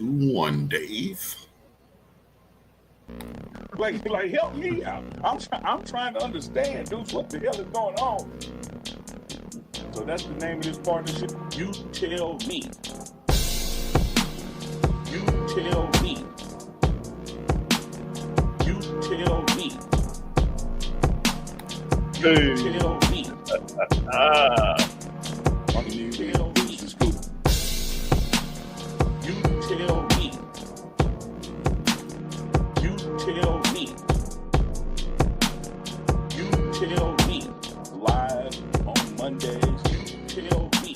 2-1, Dave. Like, help me out. I'm trying to understand, dudes, what the hell is going on? So that's the name of this partnership. You tell me. You tell me. You tell me. You tell me. You tell me. You tell me. You tell me. You tell me. Live on Mondays. You tell me.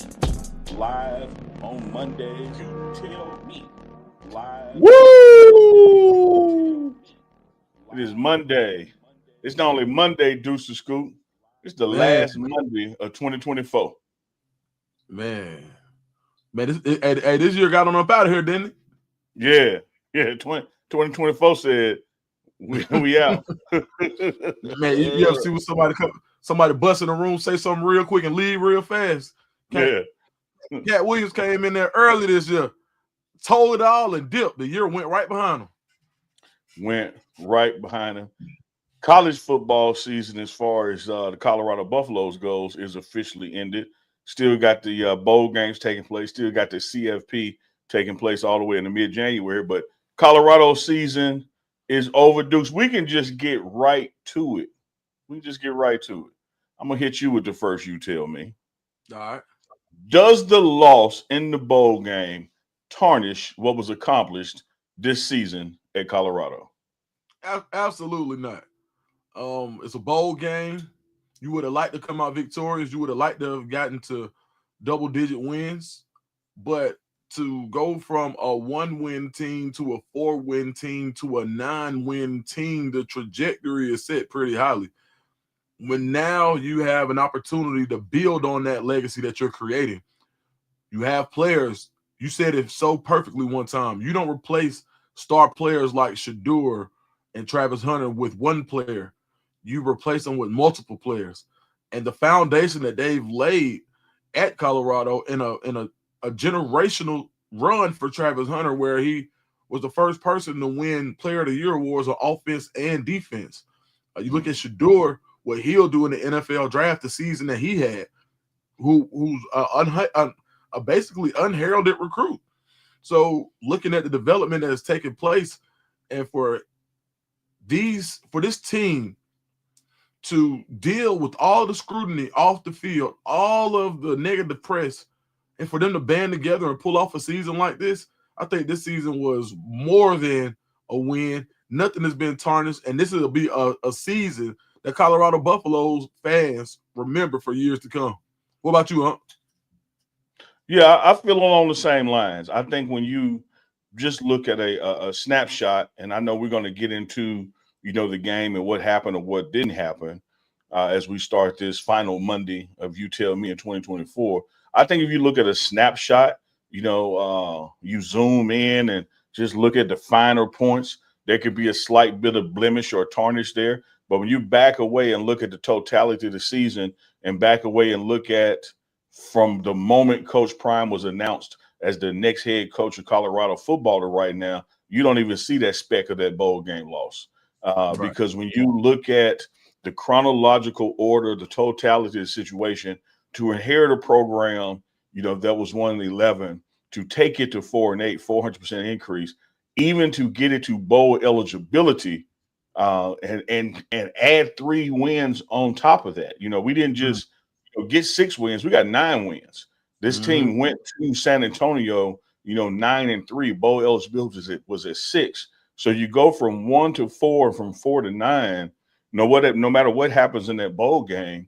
Live on Mondays. You tell me. Live. Woo! It is Monday. It's not only Monday, Deuce to Scoop. It's the last Monday of 2024. Man, this year got on up out of here, didn't Yeah. it? 2024 said we out. Man, you ever see when somebody bust in the room, say something real quick, and leave real fast? Yeah. Cat Williams came in there early this year, told it all, and dipped. The year went right behind him. College football season, as far as the Colorado Buffaloes goes, is officially ended. Still got the bowl games taking place. Still got the CFP taking place all the way into mid-January. But Colorado season is overdue. We can just get right to it. I'm going to hit you with the first you tell me. All right. Does the loss in the bowl game tarnish what was accomplished this season at Colorado? Absolutely not. It's a bowl game. You would have liked to come out victorious. You would have liked to have gotten to double-digit wins. But to go from a 1-win team to a 4-win team to a 9-win team, the trajectory is set pretty highly. When now you have an opportunity to build on that legacy that you're creating. You have players. You said it so perfectly one time. You don't replace star players like Shedeur and Travis Hunter with one player. You replace them with multiple players. And the foundation that they've laid at Colorado in a generational run for Travis Hunter, where he was the first person to win Player of the Year awards on offense and defense. You look at Shedeur, what he'll do in the NFL draft the season that he had, who's a basically unheralded recruit. So looking at the development that has taken place, and for this team to deal with all the scrutiny off the field, all of the negative press, and for them to band together and pull off a season like this, I think this season was more than a win. Nothing has been tarnished, and this will be a season that Colorado Buffaloes fans remember for years to come. What about you, Hump? Yeah, I feel along the same lines. I think when you just look at a snapshot, and I know we're going to get into the game and what happened or what didn't happen as we start this final Monday of You Tell Me in 2024. I think if you look at a snapshot, you zoom in and just look at the finer points, there could be a slight bit of blemish or tarnish there. But when you back away and look at the totality of the season and back away and look at from the moment Coach Prime was announced as the next head coach of Colorado football to right now, you don't even see that speck of that bowl game loss. Right. Because when you look at the chronological order, the totality of the situation, to inherit a program, that was 1-11, to take it to 4-8, 400% increase, even to get it to bowl eligibility, and add 3 wins on top of that. We didn't just get 6 wins; we got 9 wins. This team went to San Antonio, 9-3. Bowl eligibility was at 6. So you go from 1 to 4, from 4 to 9. No matter what happens in that bowl game,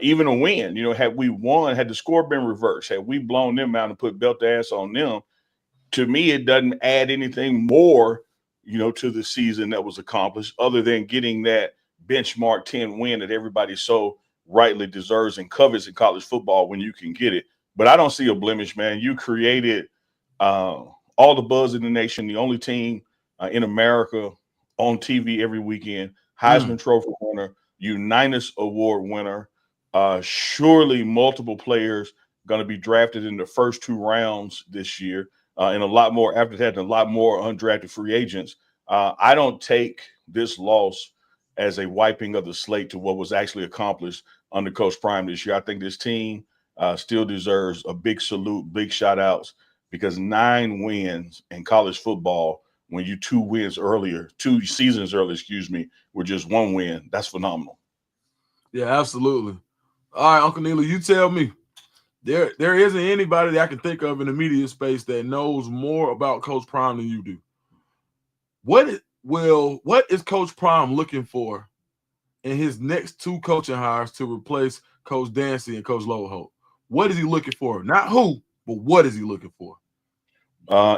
even a win, had we won, had the score been reversed, had we blown them out and put belt ass on them, to me, it doesn't add anything more, to the season that was accomplished other than getting that benchmark 10 win that everybody so rightly deserves and covets in college football when you can get it. But I don't see a blemish, man. You created all the buzz in the nation, the only team in America on TV every weekend, Heisman Trophy winner, Unitas Award winner, surely multiple players going to be drafted in the first 2 rounds this year. and a lot more after that, and a lot more undrafted free agents. I don't take this loss as a wiping of the slate to what was actually accomplished under Coach Prime this year. I think this team still deserves a big salute, big shout outs, because 9 wins in college football, when you 2 seasons earlier, excuse me, were just 1 win, that's phenomenal. Yeah, absolutely. All right, Uncle Neely, you tell me. There isn't anybody that I can think of in the media space that knows more about Coach Prime than you do. What is Coach Prime looking for in his next 2 coaching hires to replace Coach Dancy and Coach Loweholt? What is he looking for? Not who, but what is he looking for?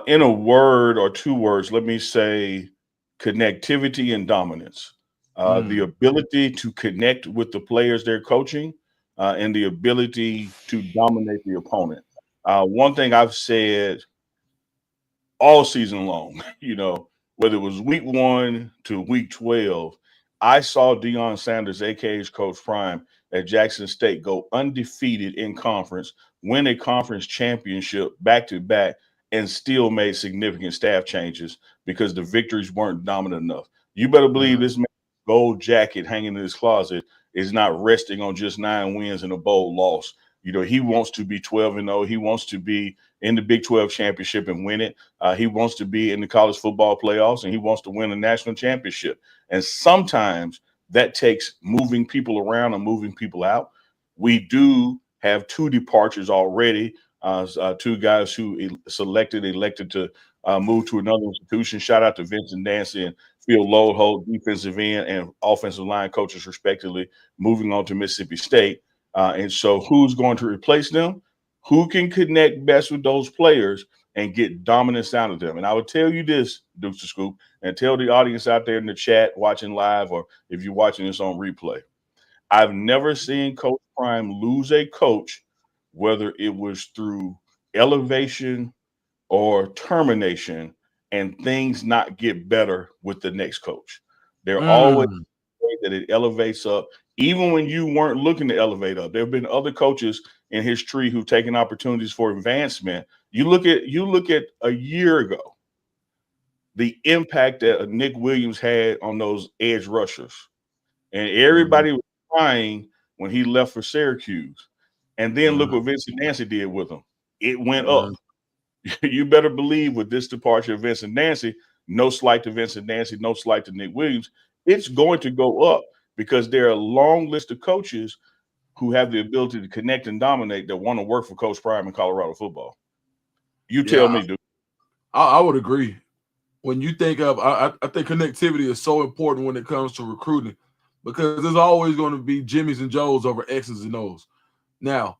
In a word or 2 words, let me say connectivity and dominance. The ability to connect with the players they're coaching, and the ability to dominate the opponent. One thing I've said all season long, whether it was week 1 to week 12, I saw Deion Sanders, aka Coach Prime, at Jackson State go undefeated in conference, win a conference championship back to back, and still made significant staff changes because the victories weren't dominant enough. You better believe this man's gold jacket hanging in his closet is not resting on just 9 wins and a bowl loss. He wants to be 12-0. He wants to be in the Big 12 championship and win it. He wants to be in the college football playoffs, and he wants to win a national championship. And sometimes that takes moving people around and moving people out. We do have 2 departures already. 2 guys who elected to move to another institution. Shout out to Vincent Dancy and Phil Loweholt, defensive end and offensive line coaches, respectively, moving on to Mississippi State. And so who's going to replace them? Who can connect best with those players and get dominance out of them? And I would tell you this, Dukes to Scoop, and tell the audience out there in the chat watching live, or if you're watching this on replay, I've never seen Coach Prime lose a coach, whether it was through elevation or termination, and things not get better with the next coach. They're always that it elevates up, even when you weren't looking to elevate up. There have been other coaches in his tree who've taken opportunities for advancement. You look at a year ago, the impact that Nick Williams had on those edge rushers, and everybody was crying when he left for Syracuse. And then look what Vincent Nancy did with him. It went up. You better believe with this departure of Vincent Nancy, no slight to Vincent Nancy, no slight to Nick Williams, it's going to go up, because there are a long list of coaches who have the ability to connect and dominate that want to work for Coach Prime in Colorado football. You tell me, dude. I would agree. When you think of, I think connectivity is so important when it comes to recruiting, because there's always going to be Jimmys and Joes over X's and O's. Now,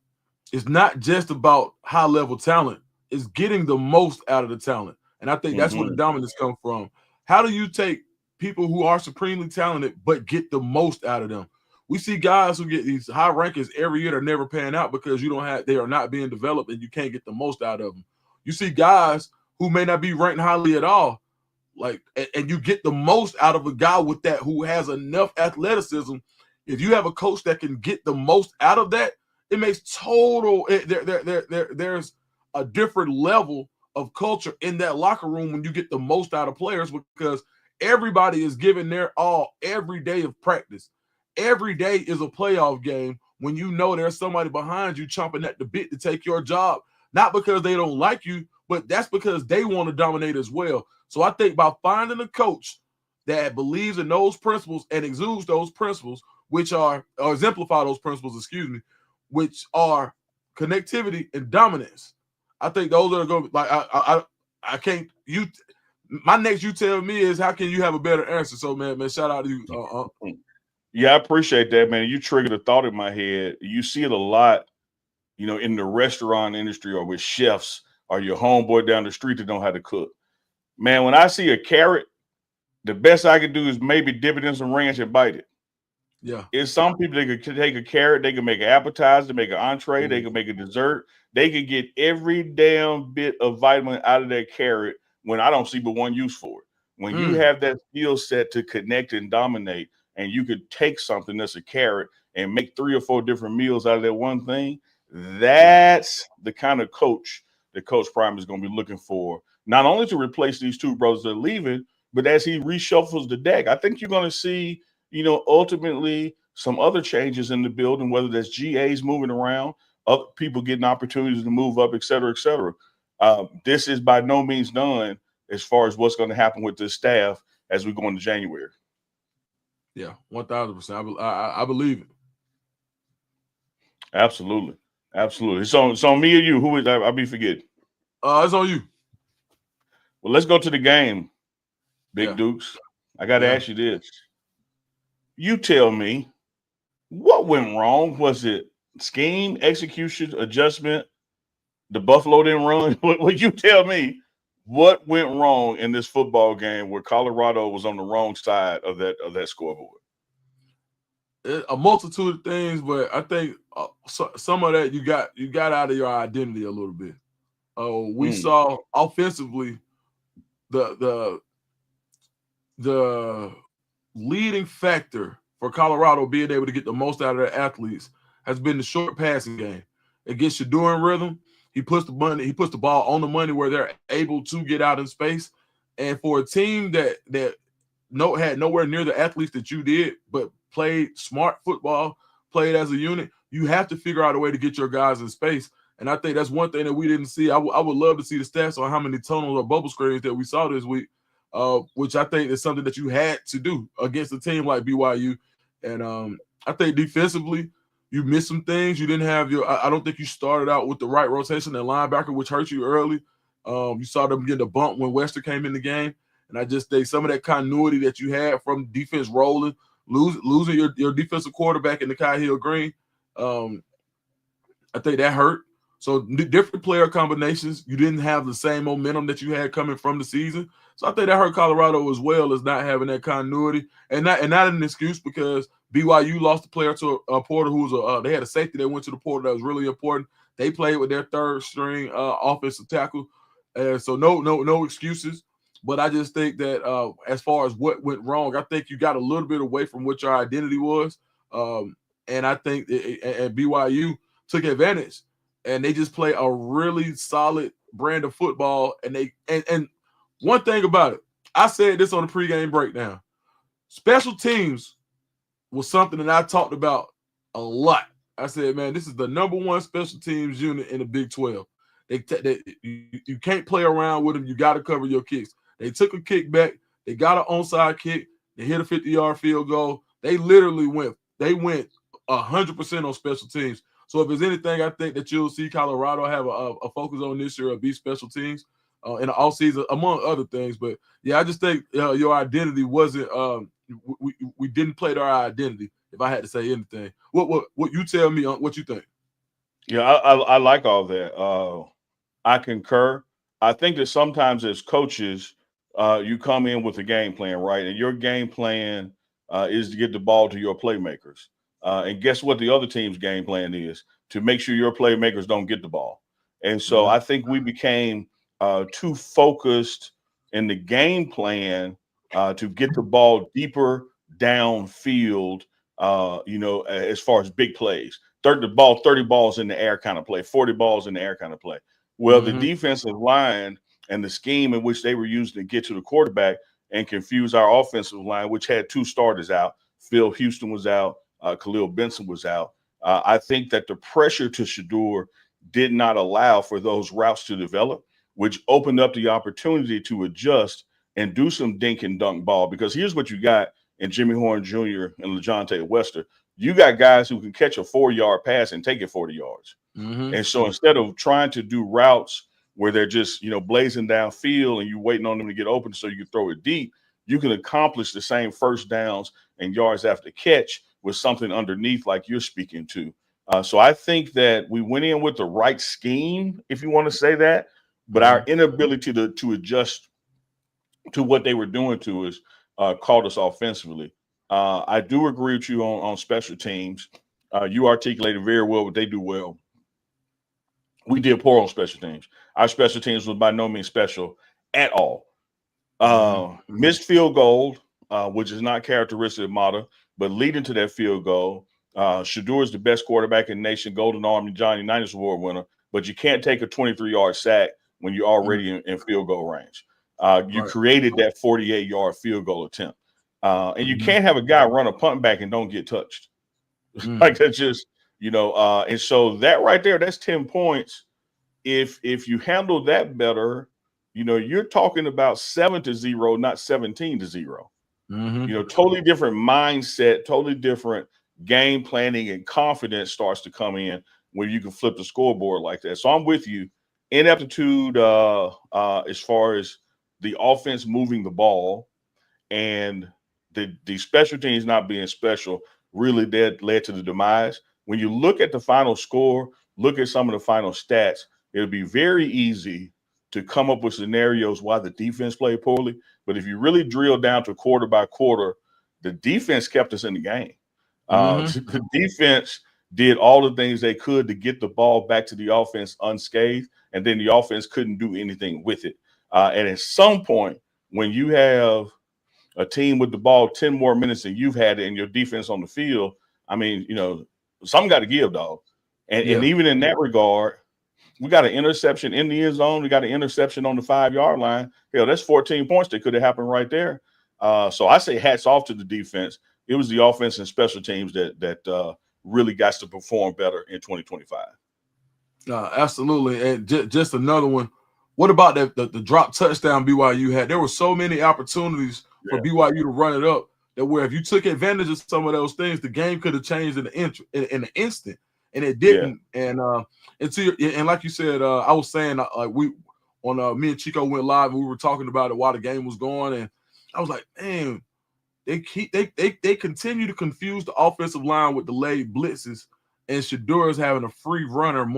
it's not just about high-level talent. It's getting the most out of the talent. And I think that's where the dominance comes from. How do you take people who are supremely talented but get the most out of them? We see guys who get these high rankings every year that never pan out because they are not being developed and you can't get the most out of them. You see guys who may not be ranked highly at all, and you get the most out of a guy with that who has enough athleticism. If you have a coach that can get the most out of that, it makes there's a different level of culture in that locker room when you get the most out of players, because everybody is giving their all every day of practice. Every day is a playoff game when you know there's somebody behind you chomping at the bit to take your job, not because they don't like you, but that's because they want to dominate as well. So I think by finding a coach that believes in those principles and exudes those principles, or exemplify those principles, which are connectivity and dominance, I think those are going to be I can't. My next you tell me is, how can you have a better answer? So man, shout out to you. Yeah, I appreciate that, man. You triggered a thought in my head. You see it a lot, in the restaurant industry or with chefs or your homeboy down the street that don't know how to cook. Man, when I see a carrot, the best I can do is maybe dip it in some ranch and bite it. Yeah. It's some people that can take a carrot, they can make an appetizer, make an entree, they can make a dessert. They can get every damn bit of vitamin out of that carrot when I don't see but one use for it. When you have that skill set to connect and dominate, and you could take something that's a carrot and make 3 or 4 different meals out of that one thing, that's the kind of coach that Coach Prime is going to be looking for, not only to replace these two brothers that are leaving, but as he reshuffles the deck. I think you're going to see, ultimately some other changes in the building, whether that's GAs moving around, other people getting opportunities to move up, et cetera, et cetera. This is by no means done as far as what's going to happen with this staff as we go into January. Yeah, 1,000%. I believe it. Absolutely. Absolutely. So me or you, who is I'll be forgetting? It's on you. Well, let's go to the game, Big Yeah. Dukes. I got to ask you this. You tell me, what went wrong? Was it scheme, execution, adjustment? The Buffalo didn't run? Would you tell me what went wrong in this football game where Colorado was on the wrong side of that scoreboard? A multitude of things, but I think some of that you got out of your identity a little bit. We saw offensively the leading factor for Colorado being able to get the most out of their athletes has been the short passing game. It gets Shador in rhythm. He puts the ball on the money where they're able to get out in space. And for a team that had nowhere near the athletes that you did, but played smart football, played as a unit, you have to figure out a way to get your guys in space. And I think that's one thing that we didn't see. I would love to see the stats on how many tunnels or bubble screens that we saw this week, which I think is something that you had to do against a team like BYU. And I think defensively, you missed some things. You didn't have I don't think you started out with the right rotation and linebacker, which hurt you early. You saw them get a bump when Wester came in the game. And I just think some of that continuity that you had from defense rolling, losing your defensive quarterback in the Kai Hill Green, I think that hurt. So different player combinations, you didn't have the same momentum that you had coming from the season. So I think that hurt Colorado as well as not having that continuity, and not an excuse because BYU lost a player to a Porter who was they had a safety that went to the Porter that was really important. They played with their third string offensive tackle, so no excuses. But I just think that as far as what went wrong, I think you got a little bit away from what your identity was, and I think and BYU took advantage. And they just play a really solid brand of football. And one thing about it, I said this on the pregame breakdown. Special teams was something that I talked about a lot. I said, man, this is the number one special teams unit in the Big 12. You can't play around with them. You got to cover your kicks. They took a kick back. They got an onside kick. They hit a 50-yard field goal. They literally went 100% on special teams. So if there's anything I think that you'll see Colorado have a focus on this year, will be special teams in the offseason, among other things. But, yeah, I just think your identity wasn't we didn't play to our identity, if I had to say anything. What you tell me what you think. Yeah, I like all that. I concur. I think that sometimes as coaches, you come in with a game plan, right? And your game plan is to get the ball to your playmakers. And guess what the other team's game plan is? To make sure your playmakers don't get the ball. And so I think we became too focused in the game plan to get the ball deeper downfield, as far as big plays. 30 balls in the air kind of play, 40 balls in the air kind of play. Well, the defensive line and the scheme in which they were using to get to the quarterback and confuse our offensive line, which had two starters out. Phil Houston was out. Khalil Benson was out. I think that the pressure to Shador did not allow for those routes to develop, which opened up the opportunity to adjust and do some dink and dunk ball. Because here's what you got in Jimmy Horn Jr. and LeJontay Wester. You got guys who can catch a 4-yard pass and take it 40 yards. And so instead of trying to do routes where they're just, blazing downfield and you waiting on them to get open so you can throw it deep, you can accomplish the same first downs and yards after catch with something underneath like you're speaking to. So I think that we went in with the right scheme, if you want to say that, but our inability to adjust to what they were doing to us caught us offensively. I do agree with you on special teams. You articulated very well what they do well. We did poor on special teams. Our special teams was by no means special at all. Missed field goal, which is not characteristic of Mata, but leading to that field goal, Shador is the best quarterback in the nation, Golden Arm and Johnny Unitas Award winner. but you can't take a 23-yard sack when you're already in field goal range. You created that 48-yard field goal attempt. And you can't have a guy run a punt back and don't get touched. Like that's just, and so that right there, that's 10 points. If you handle that better, you're talking about 7-0, not 17-0. Totally different mindset, totally different game planning, and confidence starts to come in when you can flip the scoreboard like that. So I'm with you. Ineptitude as far as the offense moving the ball and the special teams not being special really led to the demise. When you look at the final score, look at some of the final stats, it'll be very easy to come up with scenarios why the defense played poorly. But if you really drill down to quarter by quarter, the defense kept us in the game. The defense did all the things they could to get the ball back to the offense unscathed, and then the offense couldn't do anything with it. And at some point, when you have a team with the ball 10 more minutes than you've had it and your defense on the field, I mean, something got to give, dog. And even in that regard, we got an interception in the end zone. We got an interception on the 5-yard line. Hell, that's 14 points that could have happened right there. So I say hats off to the defense. It was the offense and special teams that really got to perform better in 2025. Absolutely. And just another one. What about the drop touchdown BYU had? There were so many opportunities for BYU to run it up that where if you took advantage of some of those things, the game could have changed in an instant, and it didn't. And like you said, I was saying me and Chico went live and we were talking about it while the game was going, and I was like, man, they continue to confuse the offensive line with delayed blitzes, and Shedeur is having a free runner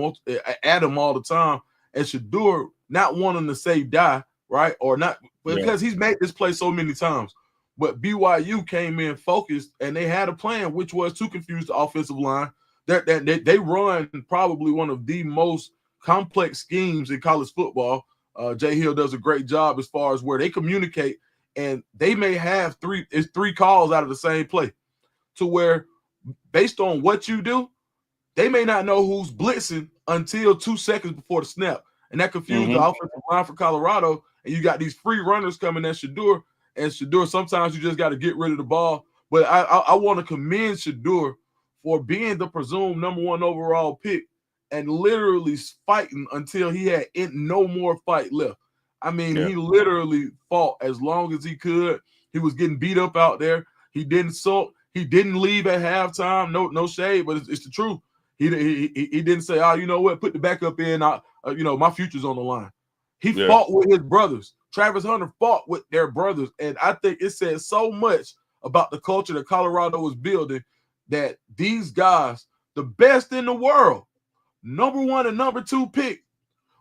at him all the time, and Shedeur not wanting to say die, right? Or not, because he's made this play so many times. But BYU came in focused, and they had a plan, which was to confuse the offensive line. They run probably one of the most complex schemes in college football. Jay Hill does a great job as far as where they communicate, and they may have three calls out of the same play, to where based on what you do, they may not know who's blitzing until 2 seconds before the snap. And that confused the offensive line for Colorado. And you got these free runners coming at Shedeur. And Shedeur, sometimes you just got to get rid of the ball. But I want to commend Shedeur for being the presumed number 1 overall pick and literally fighting until he had no more fight left. I mean, he literally fought as long as he could. He was getting beat up out there. He didn't sulk. He didn't leave at halftime. No shade, but it's the truth. He didn't say, oh, you know what, put the backup in. My future's on the line. He fought with his brothers. Travis Hunter fought with their brothers. And I think it says so much about the culture that Colorado was building, that these guys, the best in the world, number 1 and number 2 pick,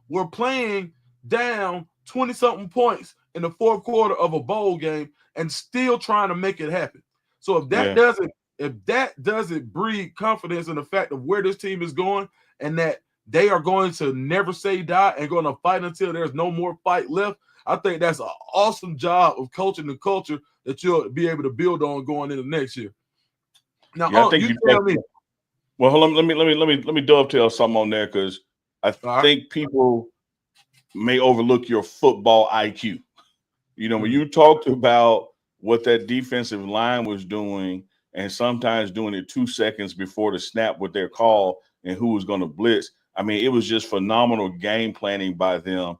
were playing down 20-something points in the fourth quarter of a bowl game and still trying to make it happen. So if that doesn't breed confidence in the fact of where this team is going, and that they are going to never say die and going to fight until there's no more fight left, I think that's an awesome job of coaching the culture that you'll be able to build on going into next year. Now, I think you tell me. Well, hold on, let me dovetail something on there, because I think people may overlook your football IQ. When you talked about what that defensive line was doing, and sometimes doing it 2 seconds before the snap with their call and who was going to blitz, I mean, it was just phenomenal game planning by them.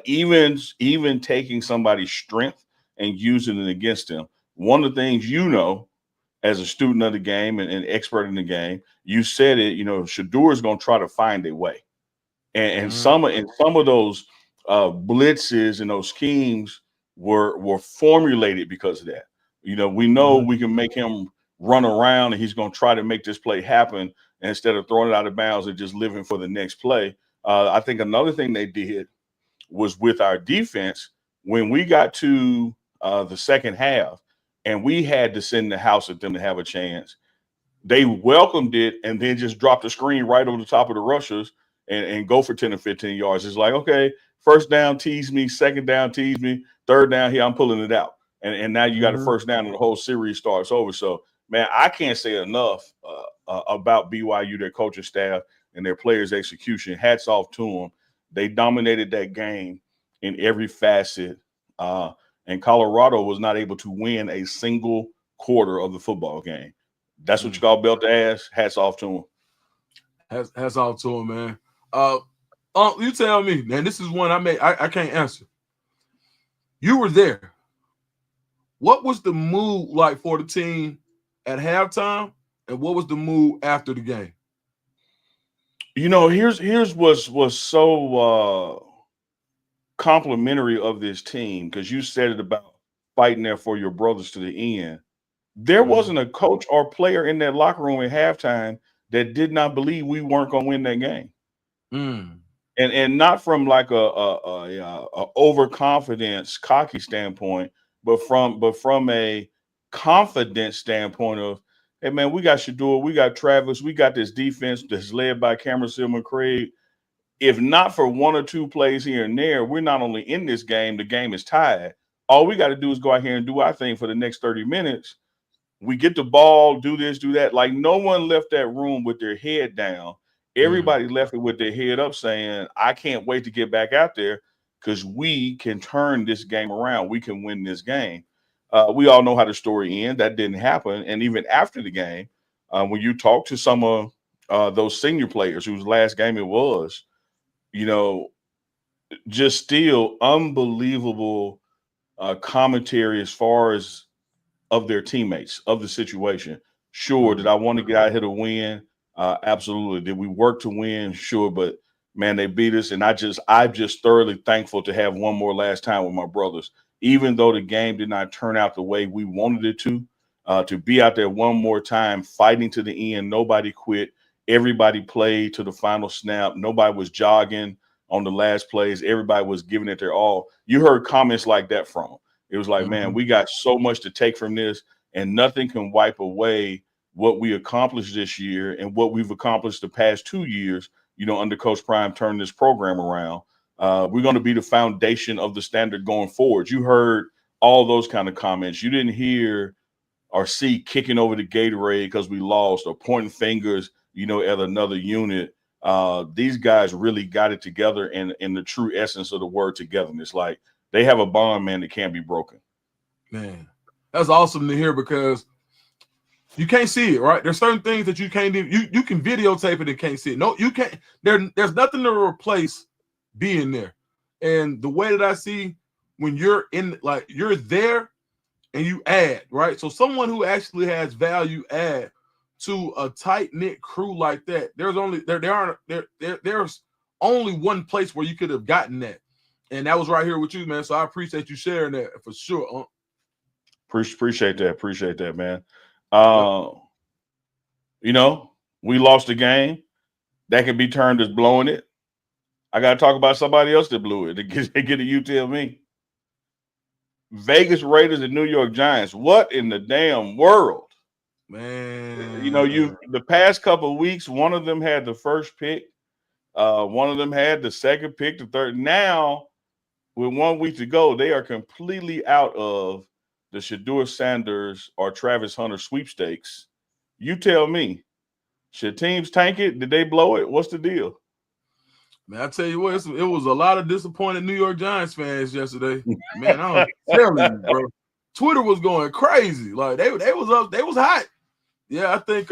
Even taking somebody's strength and using it against them. One of the things, as a student of the game and expert in the game, you said it, Shedeur is going to try to find a way. And some of those blitzes and those schemes were formulated because of that. We know we can make him run around, and he's going to try to make this play happen instead of throwing it out of bounds and just living for the next play. I think another thing they did was with our defense, when we got to the second half and we had to send the house at them to have a chance, they welcomed it and then just dropped the screen right over the top of the rushers and go for 10 or 15 yards. It's like, okay, first down, tease me, second down, tease me, third down, here, I'm pulling it out. And now you got a first down and the whole series starts over. So, man, I can't say enough about BYU, their coaching staff. and their players' execution. Hats off to them. They dominated that game in every facet. And Colorado was not able to win a single quarter of the football game. That's what you call belt to ass. Hats off to them. Hats off to him, man. You tell me, man. This is one I can't answer. You were there. What was the mood like for the team at halftime, and what was the mood after the game? You know, here's was so complimentary of this team, because you said it about fighting there for your brothers to the end. There wasn't a coach or player in that locker room at halftime that did not believe we weren't going to win that game. And not from like a overconfidence, cocky standpoint, but from a confidence standpoint of, hey man, we got Shador, we got Travis, we got this defense that's led by Cameron Silman Craig. If not for one or two plays here and there, we're not only in this game, the game is tied. All we got to do is go out here and do our thing for the next 30 minutes. We get the ball, do this, do that. Like, no one left that room with their head down. Everybody left it with their head up saying, I can't wait to get back out there because we can turn this game around. We can win this game. We all know how the story ends. That didn't happen. And even after the game, when you talk to some of those senior players whose last game it was, you know, just still unbelievable commentary as far as of their teammates, of the situation. Sure, did I want to get out here to win? Absolutely. Did we work to win? Sure, but man, they beat us, and I'm just thoroughly thankful to have one more last time with my brothers. Even though the game did not turn out the way we wanted it to be out there one more time, fighting to the end. Nobody quit. Everybody played to the final snap. Nobody was jogging on the last plays. Everybody was giving it their all. You heard comments like that from them. It was like, man, we got so much to take from this, and nothing can wipe away what we accomplished this year and what we've accomplished the past 2 years, you know, under Coach Prime turning this program around. We're going to be the foundation of the standard going forward. You heard all those kind of comments. You didn't hear or see kicking over the Gatorade because we lost or pointing fingers, you know, at another unit. These guys really got it together in the true essence of the word togetherness. Like, they have a bond, man, that can't be broken. Man, that's awesome to hear, because you can't see it, right? There's certain things that you can't do. You can videotape it and can't see it. No, you can't. There's nothing to replace being there. And the way that I see when you're in, like, you're there and you add, right? So someone who actually has value add to a tight-knit crew like that, there's only one place where you could have gotten that. And that was right here with you, man. So I appreciate you sharing that for sure. Appreciate that, man. You know, we lost the game. That can be termed as blowing it. I got to talk about somebody else that blew it. To get a you tell me. Vegas Raiders and New York Giants. What in the damn world? Man. You know, the past couple of weeks, one of them had the first pick. One of them had the second pick, the third. Now, with 1 week to go, they are completely out of the Shador Sanders or Travis Hunter sweepstakes. You tell me, should teams tank it? Did they blow it? What's the deal? Man, I tell you what, it was a lot of disappointed New York Giants fans yesterday. Man, I'm telling you, bro. Twitter was going crazy. Like, they was up, they was hot. Yeah, I think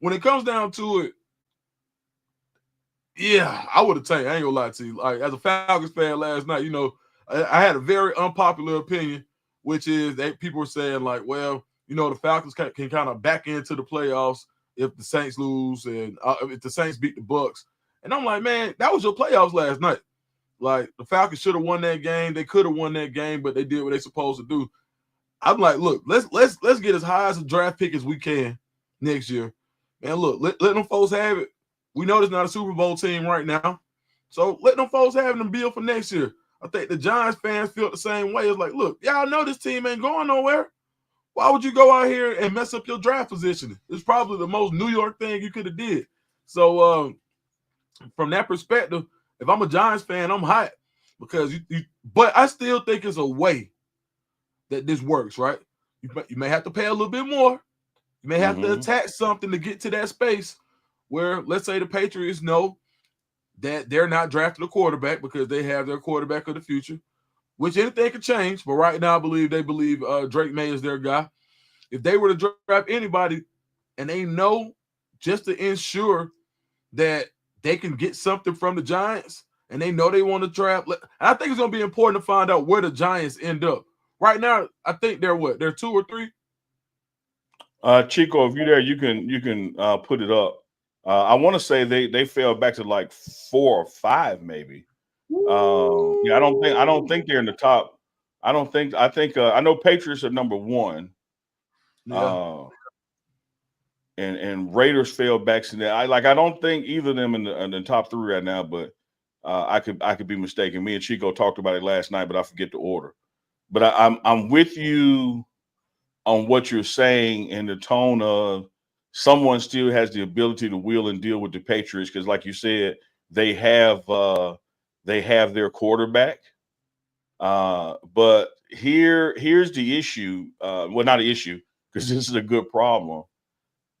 when it comes down to it, yeah, I would have tanked. I ain't gonna lie to you. Like, as a Falcons fan last night, you know, I had a very unpopular opinion, which is that people were saying, like, well, you know, the Falcons can kind of back into the playoffs if the Saints lose and if the Saints beat the Bucs. And I'm like, man, that was your playoffs last night. Like, the Falcons should have won that game. They could have won that game, but they did what they supposed to do. I'm like, look, let's get as high as a draft pick as we can next year. Man, look, let them folks have it. We know there's not a Super Bowl team right now. So let them folks have them build for next year. I think the Giants fans feel the same way. It's like, look, y'all know this team ain't going nowhere. Why would you go out here and mess up your draft positioning? It's probably the most New York thing you could have did. So from that perspective, if I'm a Giants fan, I'm hot because but I still think it's a way that this works, right? You may have to pay a little bit more. You may have to attach something to get to that space. where let's say the Patriots know that they're not drafting a quarterback because they have their quarterback of the future, which anything could change. But right now, they believe Drake May is their guy. If they were to draft anybody and they know just to ensure that they can get something from the Giants and they know they want to draft, I think it's going to be important to find out where the Giants end up. Right now, I think they're what? They're 2 or 3? Chico, if you're there, you can put it up. I want to say they fell back to like 4 or 5, maybe. Yeah, I don't think they're in the top. I know Patriots are number 1. Yeah. And Raiders fell back to that. I don't think either of them in the top 3 right now, but I could be mistaken. Me and Chico talked about it last night, but I forget the order. But I'm with you on what you're saying in the tone of someone still has the ability to wheel and deal with the Patriots because, like you said, they have their quarterback. But here's the issue. Well, not an issue because this is a good problem.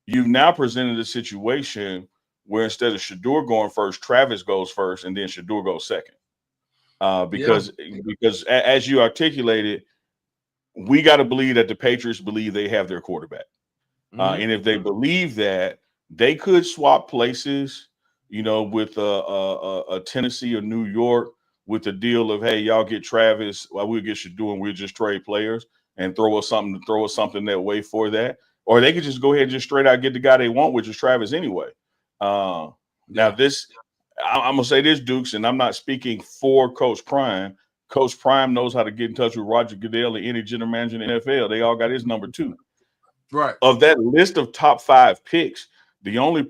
You've now presented a situation where instead of Shedeur going first, Travis goes first, and then Shedeur goes second. Because as you articulated, we got to believe that the Patriots believe they have their quarterback. And if they believe that, they could swap places, with a Tennessee or New York with the deal of, hey, y'all get Travis, while we'll get Shedeur and we'll just trade players and throw us something that way for that. Or they could just go ahead and just straight out get the guy they want, which is Travis anyway. Now this, I'm gonna say this, Dukes, and I'm not speaking for Coach Prime. Coach Prime knows how to get in touch with Roger Goodell and any general manager in the NFL. They all got his number too. Right. Of that list of top 5 picks, the only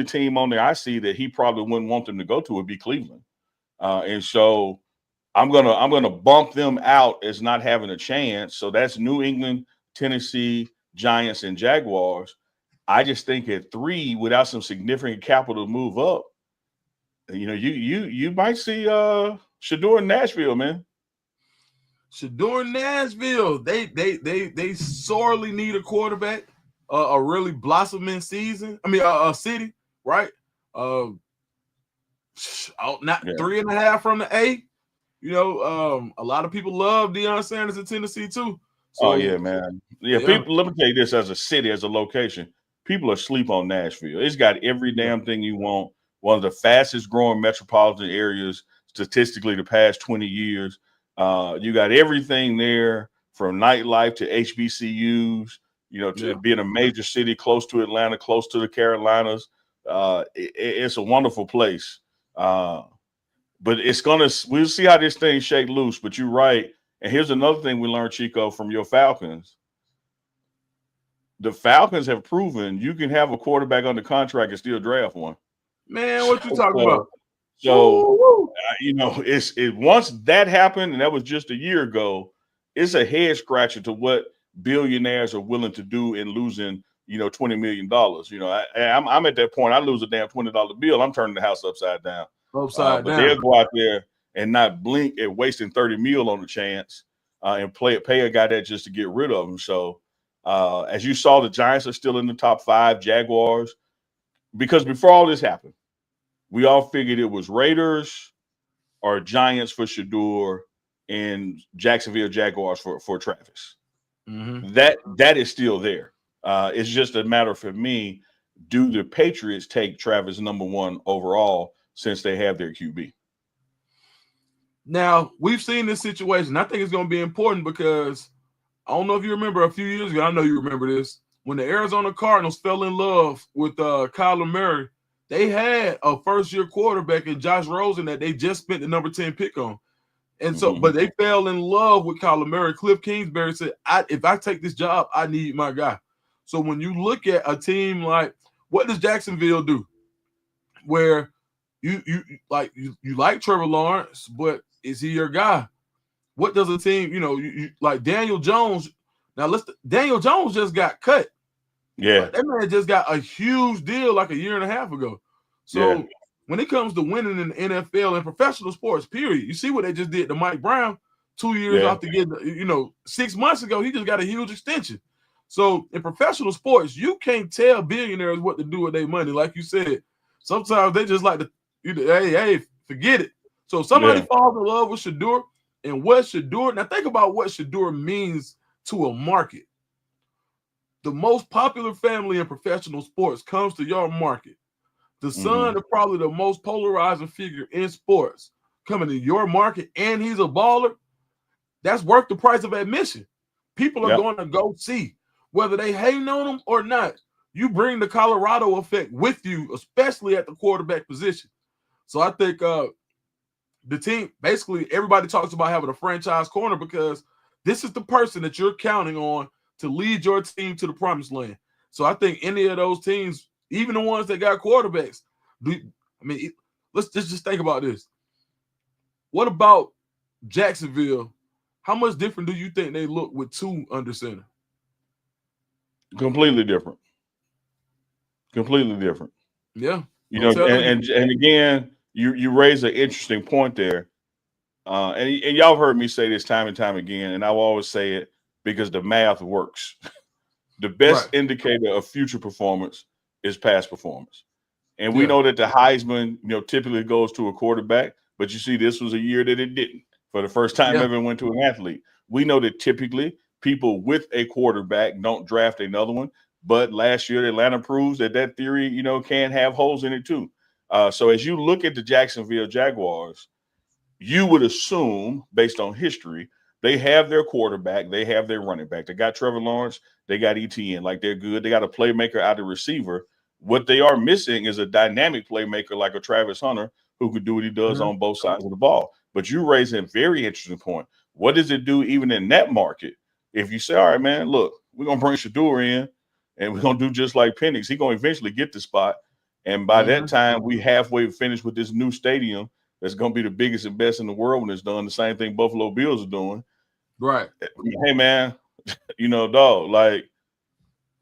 team on there I see that he probably wouldn't want them to go to would be Cleveland. And so I'm gonna bump them out as not having a chance. So that's New England, Tennessee, Giants, and Jaguars. I just think at 3, without some significant capital to move up, you might see Shedeur in Nashville, man. Shedeur in Nashville. They sorely need a quarterback. A really blossoming season. I mean, a city, right? Not 3.5 from the A. A lot of people love Deion Sanders in Tennessee too. So, oh yeah, man. Yeah, people. Let me tell you this: as a city, as a location, people are asleep on Nashville. It's got every damn thing you want. One of the fastest growing metropolitan areas statistically the past 20 years. You got everything there from nightlife to HBCUs. To being a major city close to Atlanta, close to the Carolinas. It's a wonderful place. But we'll see how this thing shake loose. But you're right. And here's another thing we learned, Chico, from your Falcons. The Falcons have proven you can have a quarterback under contract and still draft one. Man, what you talking about? So, once that happened, and that was just a year ago, it's a head scratcher to what billionaires are willing to do in losing, $20 million. I'm at that point. I lose a damn $20 bill. I'm turning the house upside down. But they'll go out there and not blink at wasting $30 million on the chance and pay a guy that just to get rid of him. So as you saw, the Giants are still in the top 5, Jaguars, because before all this happened, we all figured it was Raiders or Giants for Shedeur and Jacksonville Jaguars for Travis. Mm-hmm. That is still there. It's just a matter for me, do the Patriots take Travis number 1 overall since they have their QB? Now, we've seen this situation. I think it's going to be important because I don't know if you remember a few years ago. I know you remember this. When the Arizona Cardinals fell in love with Kyler Murray, they had a first-year quarterback in Josh Rosen that they just spent the number 10 pick on. And so, but they fell in love with Kyler Murray. Cliff Kingsbury said, if I take this job, I need my guy. So when you look at a team like, what does Jacksonville do? Where you like Trevor Lawrence, but is he your guy? What does a team, you like Daniel Jones? Now Daniel Jones just got cut. Yeah. That man just got a huge deal like a year and a half ago. So when it comes to winning in the NFL and professional sports, period, you see what they just did to Mike Brown 2 years after getting, 6 months ago, he just got a huge extension. So in professional sports, you can't tell billionaires what to do with their money. Like you said, sometimes they just like to, hey, forget it. So if somebody falls in love with Shedeur and what Shedeur, now think about what Shedeur means to a market. The most popular family in professional sports comes to your market. The son of probably the most polarizing figure in sports coming to your market, and he's a baller. That's worth the price of admission. People are going to go see, whether they hating on him or not. You bring the Colorado effect with you, especially at the quarterback position. So I think the team, basically everybody talks about having a franchise corner because this is the person that you're counting on to lead your team to the promised land. So I think any of those teams, even the ones that got quarterbacks, let's just think about this. What about Jacksonville? How much different do you think they look with two under center? Completely different. Completely different. Yeah. You know, and again, you raise an interesting point there. And y'all have heard me say this time and time again, and I will always say it because the math works. The best indicator of future performance is past performance. And we know that the Heisman, typically goes to a quarterback, but you see this was a year that it didn't. For the first time ever went to an athlete. We know that typically people with a quarterback don't draft another one, but last year Atlanta proves that theory, can have holes in it too. So as you look at the Jacksonville Jaguars, you would assume, based on history, they have their quarterback, they have their running back. They got Trevor Lawrence, they got ETN, like they're good. They got a playmaker out of receiver. What they are missing is a dynamic playmaker like a Travis Hunter who could do what he does on both sides of the ball. But you raise a very interesting point. What does it do even in that market? If you say, all right, man, look, we're going to bring Shedeur in and we're going to do just like Penix. He's going to eventually get the spot. And by that time, we halfway finished with this new stadium that's going to be the biggest and best in the world when it's done. The same thing Buffalo Bills are doing. Right. Hey, man, dog, like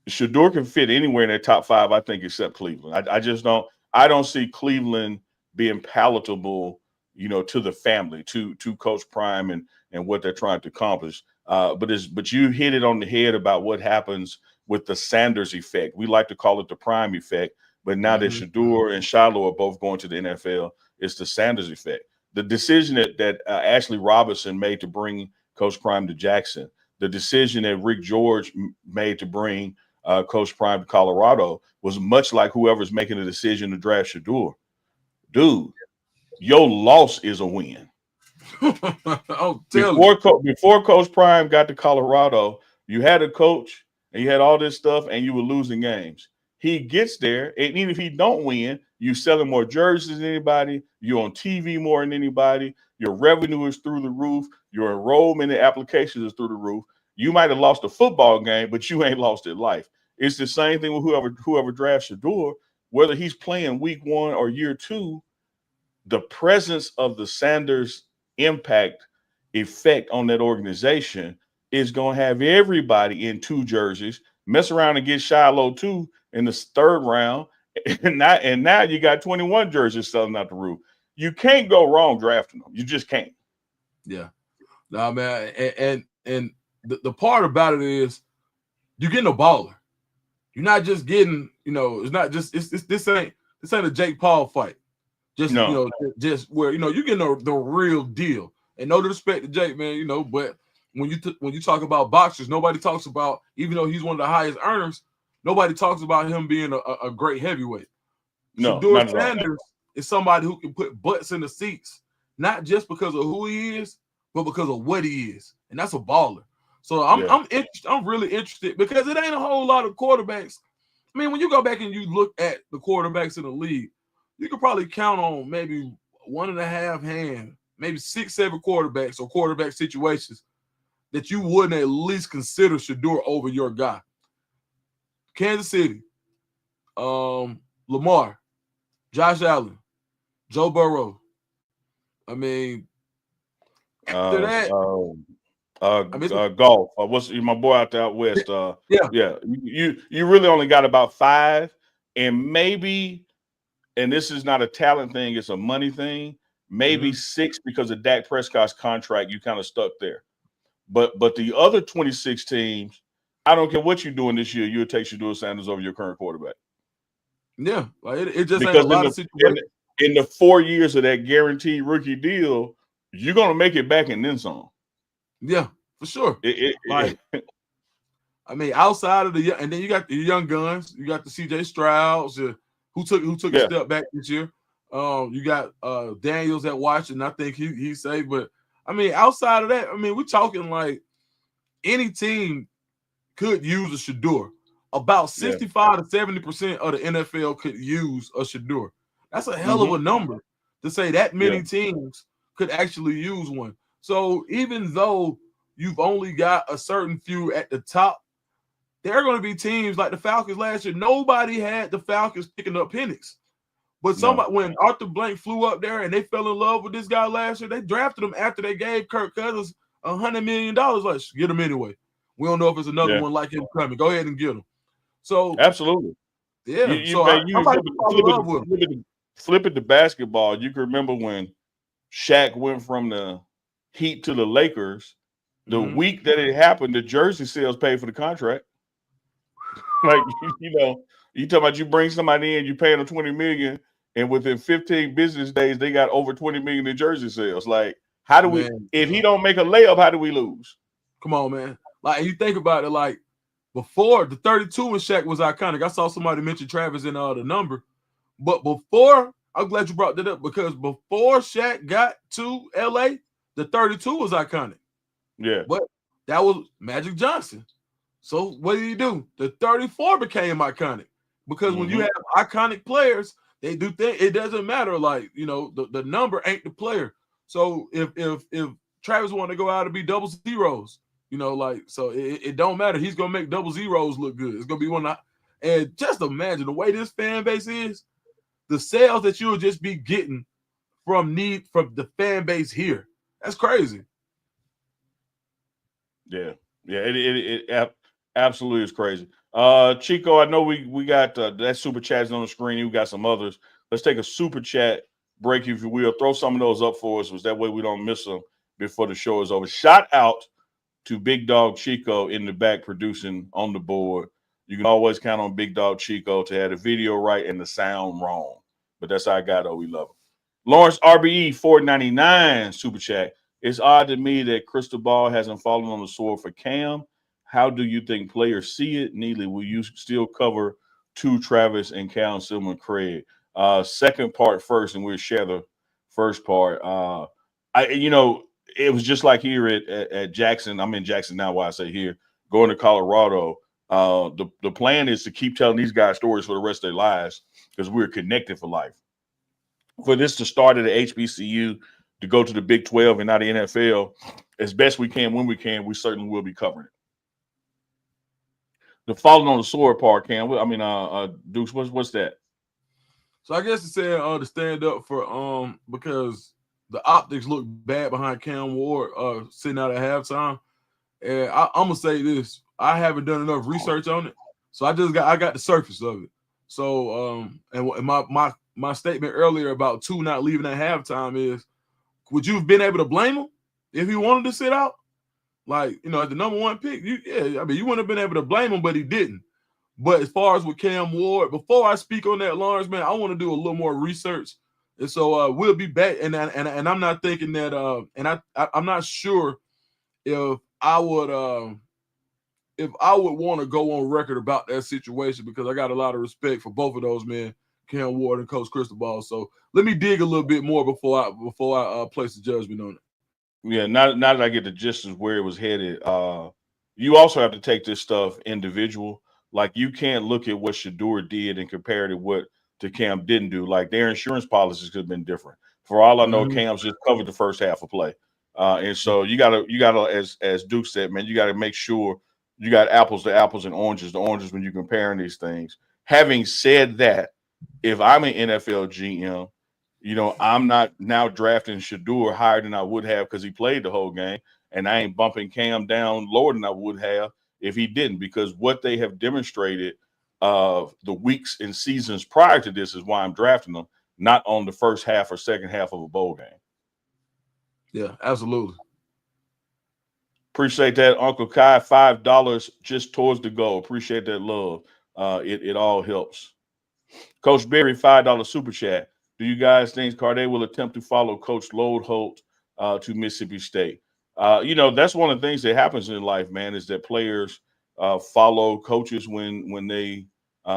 Shedeur can fit anywhere in that top five, I think, except Cleveland. I just don't. I don't see Cleveland being palatable, to the family, to Coach Prime and what they're trying to accomplish. But you hit it on the head about what happens with the Sanders effect. We like to call it the Prime effect, but now that Shedeur and Shiloh are both going to the NFL, it's the Sanders effect. The decision that Ashley Robertson made to bring Coach Prime to Jackson, the decision that Rick George made to bring Coach Prime to Colorado was much like whoever's making a decision to draft Shedeur. Dude, your loss is a win. Before Coach Prime got to Colorado, you had a coach and you had all this stuff and you were losing games. He gets there, and even if he don't win, you selling more jerseys than anybody. You're on TV more than anybody. Your revenue is through the roof. Your enrollment in applications is through the roof. You might have lost a football game, but you ain't lost your life. It's the same thing with whoever drafts Shedeur, whether he's playing week 1 or year 2. The presence of the Sanders impact effect on that organization is going to have everybody in 2 jerseys, mess around and get Shiloh too in the 3rd round. And now you got 21 jerseys selling out the roof. You can't go wrong drafting them. You just can't. Yeah. Nah, man. And the part about it is you're getting a baller. You're not just getting, it's not just this ain't a Jake Paul fight. Just just where you're getting the real deal. And no disrespect to Jake, man, but when you talk about boxers, nobody talks about, even though he's one of the highest earners, nobody talks about him being a great heavyweight. No, Shedeur Sanders is somebody who can put butts in the seats, not just because of who he is, but because of what he is, and that's a baller. So I'm interested. I'm really interested because it ain't a whole lot of quarterbacks. I mean, when you go back and you look at the quarterbacks in the league, you could probably count on maybe 1.5 hand, maybe 6-7 quarterbacks or quarterback situations that you wouldn't at least consider Shedeur over your guy. Kansas City, Lamar, Josh Allen, Joe Burrow. I mean, after that, golf. What's my boy out there out west? Yeah. You really only got about 5, and maybe, and this is not a talent thing; it's a money thing. Maybe 6 because of Dak Prescott's contract. You kind of stuck there, but the other 26 teams, I don't care what you're doing this year, you'll take Shedeur Sanders over your current quarterback. Yeah, like it just ain't Because a lot of situations. in the 4 years of that guaranteed rookie deal, you're gonna make it back and then some. Yeah, for sure. Like, I mean, outside of the and then you got the young guns, you got the CJ Strouds, who took a step back this year. You got Daniels at Washington. I think he's safe, but I mean, outside of that, I mean, we're talking like any team could use a Shedeur. About 65 to 70% of the NFL could use a Shedeur. That's a hell of a number to say that many teams could actually use one. So even though you've only got a certain few at the top, there are going to be teams like the Falcons last year. Nobody had the Falcons picking up Penix. But somebody, when Arthur Blank flew up there and they fell in love with this guy last year, they drafted him after they gave Kirk Cousins $100 million. Like, get him anyway. We don't know if it's another one like him coming. Go ahead and get him. So absolutely. Yeah. Flip it to basketball. You can remember when Shaq went from the Heat to the Lakers. The week that it happened, the jersey sales paid for the contract. Like, you talking about you bring somebody in, you pay them $20 million, and within 15 business days, they got over $20 million in jersey sales. Like, how do we? If he don't make a layup, how do we lose? Come on, man. Like, you think about it, like before the 32 when Shaq was iconic. I saw somebody mention Travis in the number, but before, I'm glad you brought that up because before Shaq got to LA, the 32 was iconic. Yeah, but that was Magic Johnson. So what did he do? The 34 became iconic because when you have iconic players, they do things. It doesn't matter, like the number ain't the player. So if Travis wanted to go out and be double zeros, so it don't matter. He's gonna make double zeros look good. It's gonna be one. And just imagine the way this fan base is, the sales that you'll just be getting from the fan base here. That's crazy. Yeah, it absolutely is crazy. Chico, I know we got that super chat is on the screen. We got some others. Let's take a super chat break, if you will. Throw some of those up for us, so that way we don't miss them before the show is over. Shout out to Big Dog Chico in the back producing on the board. You can always count on Big Dog Chico to have the video right and the sound wrong. But that's our guy, though. We love him. Lawrence RBE 499 super chat. It's odd to me that Crystal Ball hasn't fallen on the sword for Cam. How do you think players see it? Neely, will you still cover two Travis and Cam, Silver, Craig? Second part first, and we'll share the first part. It was just like here at Jackson. I'm in Jackson now, why I say here, going to Colorado. The plan is to keep telling these guys stories for the rest of their lives because we're connected for life. For this to start at the HBCU, to go to the Big 12 and not the NFL, as best we can, when we can, we certainly will be covering it. The falling on the sword part, Cam. Dukes, what's that? So I guess it's saying to stand up for because the optics look bad behind Cam Ward sitting out at halftime. And I'm gonna say this: I haven't done enough research on it, so I got the surface of it. So and my statement earlier about two not leaving at halftime is, would you have been able to blame him if he wanted to sit out? Like, at the number one pick, you wouldn't have been able to blame him, but he didn't. But as far as with Cam Ward, before I speak on that, Lawrence, man, I want to do a little more research. And so we'll be back. And I'm not thinking that I'm not sure if I would want to go on record about that situation because I got a lot of respect for both of those men, Cam Ward and Coach Cristobal. So let me dig a little bit more before I place a judgment on it. Yeah, now that I get the gist of where it was headed, you also have to take this stuff individual. Like, you can't look at what Shedeur did and compare it to what Cam didn't do. Like, their insurance policies could have been different. For all I know, Cam's just covered the first half of play. And so you gotta, as Duke said, man, you gotta make sure you got apples to apples and oranges to oranges when you're comparing these things. Having said that, if I'm an NFL GM, I'm not now drafting Shedeur higher than I would have because he played the whole game, and I ain't bumping Cam down lower than I would have if he didn't, because what they have demonstrated the weeks and seasons prior to this is why I'm drafting them, not on the first half or second half of a bowl game. Yeah, absolutely. Appreciate that, Uncle Kai. $5 just towards the goal. Appreciate that love. It all helps. Coach Berry, $5 super chat. Do you guys think Carday will attempt to follow Coach Lode Holt to Mississippi State? That's one of the things that happens in life, man, is that players follow coaches when they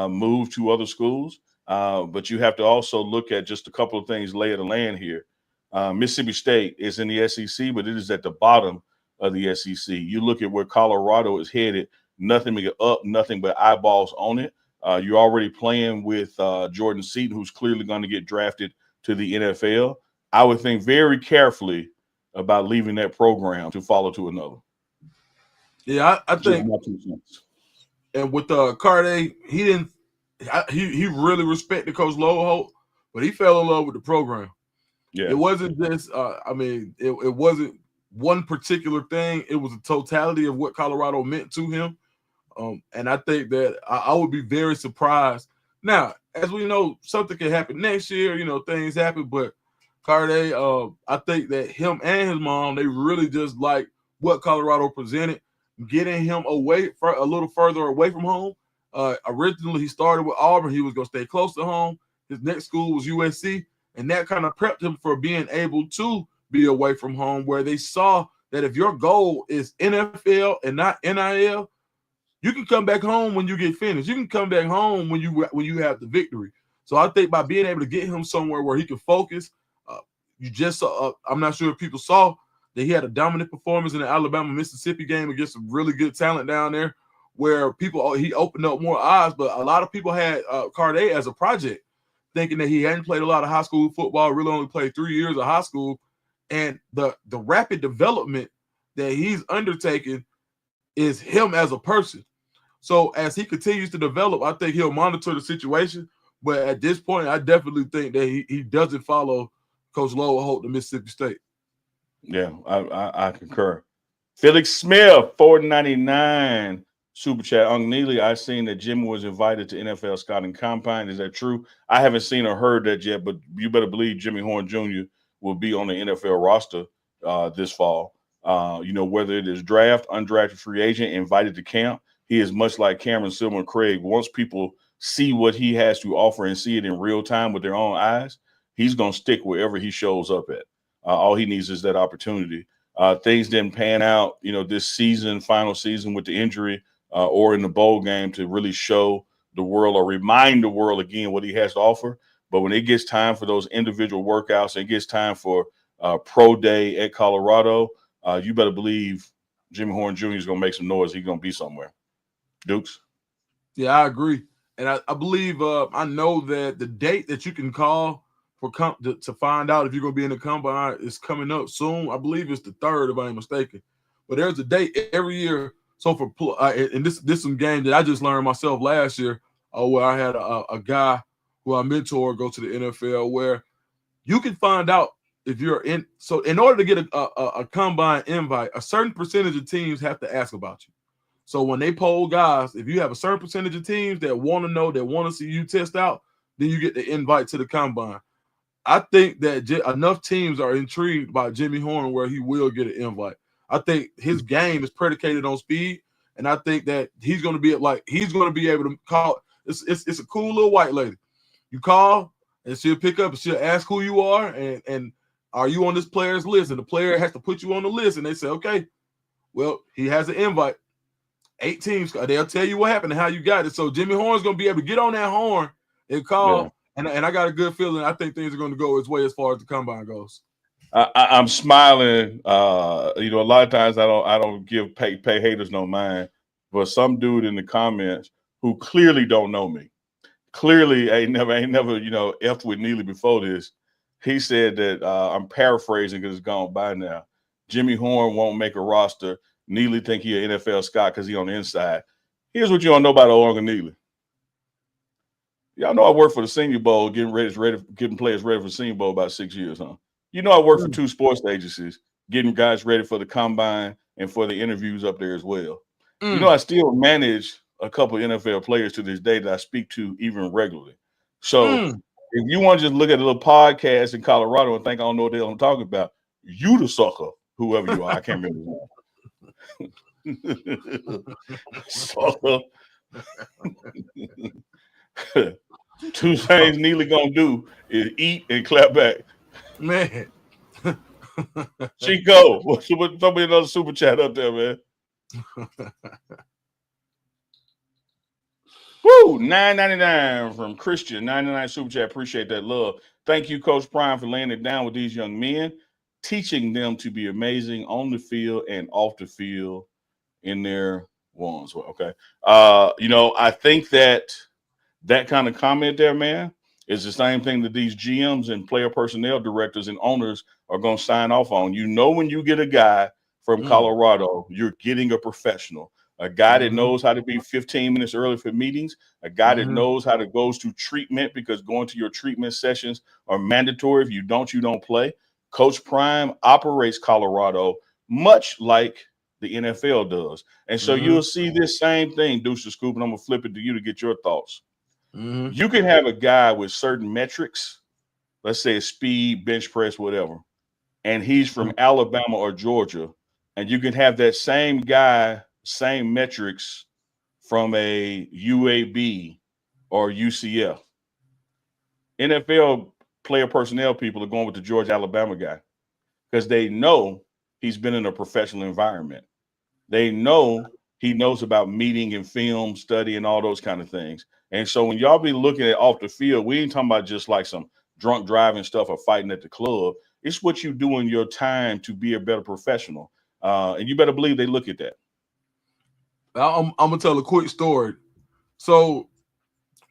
move to other schools. But you have to also look at just a couple of things, lay of the land here. Mississippi State is in the SEC, but it is at the bottom of the SEC. You look at where Colorado is headed, nothing but up, nothing but eyeballs on it. You're already playing with Jordan Seaton, who's clearly going to get drafted to the NFL. I would think very carefully about leaving that program to follow to another. Yeah, I think. And with Carday, he really respected Coach Lode Holt, but he fell in love with the program. Yeah, it wasn't just. It wasn't one particular thing. It was a totality of what Colorado meant to him. And I think that I would be very surprised. Now, as we know, something can happen next year. Things happen. But Carday, I think that him and his mom, they really just like what Colorado presented, getting him away for a little further away from home. Originally, he started with Auburn. He was going to stay close to home. His next school was USC, and that kind of prepped him for being able to be away from home, where they saw that if your goal is NFL and not NIL, you can come back home when you get finished. You can come back home when you have the victory. So I think by being able to get him somewhere where he can focus, you just saw. I'm not sure if people saw that he had a dominant performance in the Alabama-Mississippi game against some really good talent down there, where he opened up more eyes. But a lot of people had Carday as a project, thinking that he hadn't played a lot of high school football, really only played 3 years of high school, and the rapid development that he's undertaken is him as a person. So as he continues to develop, I think he'll monitor the situation. But at this point, I definitely think that he doesn't follow Coach Lode Holt to Mississippi State. Yeah, I concur. Felix Smith, $4.99 super chat. On Neely, I seen that Jimmy was invited to NFL scouting combine. Is that true? I haven't seen or heard that yet, but you better believe Jimmy Horn Jr. will be on the NFL roster this fall. Whether it is draft, undrafted free agent, invited to camp, he is much like Cameron Silver and Craig. Once people see what he has to offer and see it in real time with their own eyes, he's going to stick wherever he shows up at. All he needs is that opportunity. Things didn't pan out, this season, final season with the injury or in the bowl game to really show the world or remind the world again what he has to offer. But when it gets time for those individual workouts and it gets time for pro day at Colorado, you better believe Jimmy Horn Jr. is going to make some noise. He's going to be somewhere. Dukes? Yeah, I agree. And I believe I know that the date that you can call to find out if you're going to be in the combine is coming up soon. I believe it's the 3rd, if I ain't mistaken. But there's a date every year. So and this some game that I just learned myself last year, where I had a guy who I mentor go to the NFL, where you can find out if you're in. So in order to get a combine invite, a certain percentage of teams have to ask about you. So when they poll guys, if you have a certain percentage of teams that want to know, that want to see you test out, then you get the invite to the combine. I think that enough teams are intrigued by Jimmy Horn where he will get an invite. I think his game is predicated on speed, and I think that he's going to be able to call. It's a cool little white lady. You call, and she'll pick up and she'll ask who you are and are you on this player's list? And the player has to put you on the list, and they say, okay, well, he has an invite. 8 teams, they'll tell you what happened and how you got it. So Jimmy Horn's going to be able to get on that horn and call. Yeah. And I got a good feeling. I think things are going to go his way as far as the combine goes. I'm smiling. A lot of times I don't give pay haters no mind, but some dude in the comments who clearly don't know me, clearly ain't never effed with Neely before this. He said that I'm paraphrasing because it's gone by now. Jimmy Horn won't make a roster. Neely think he an NFL scout because he on the inside. Here's what you don't know about old Uncle Neely. Y'all know I worked for the Senior Bowl, getting players ready for the Senior Bowl about 6 years, huh? You know I worked for 2 sports agencies, getting guys ready for the combine and for the interviews up there as well. You know I still manage a couple of NFL players to this day that I speak to even regularly. So if you want to just look at a little podcast in Colorado and think I don't know what the hell I'm talking about, you the sucker, whoever you are. I can't remember his name. So, two things Neely gonna do is eat and clap back. Man. Chico, throw me another super chat up there, man. Woo! $9.99 from Christian. 99 super chat. Appreciate that love. Thank you, Coach Prime, for laying it down with these young men, teaching them to be amazing on the field and off the field in their ones. Well, okay. I think that kind of comment there, man, is the same thing that these GMs and player personnel directors and owners are going to sign off on. When you get a guy from Colorado, you're getting a professional, a guy that knows how to be 15 minutes early for meetings, a guy that knows how to go to treatment, because going to your treatment sessions are mandatory. If you don't play. Coach Prime operates Colorado much like the NFL does. And so you'll see this same thing, Deuce the Scoop, and I'm going to flip it to you to get your thoughts. You can have a guy with certain metrics, let's say speed, bench press, whatever, and he's from Alabama or Georgia, and you can have that same guy, same metrics from a UAB or UCF. NFL player personnel people are going with the Georgia, Alabama guy because they know he's been in a professional environment. They know he knows about meeting and film study and all those kind of things. And so when y'all be looking at off the field, we ain't talking about just like some drunk driving stuff or fighting at the club. It's what you do in your time to be a better professional. And you better believe they look at that. I'm going to tell a quick story. So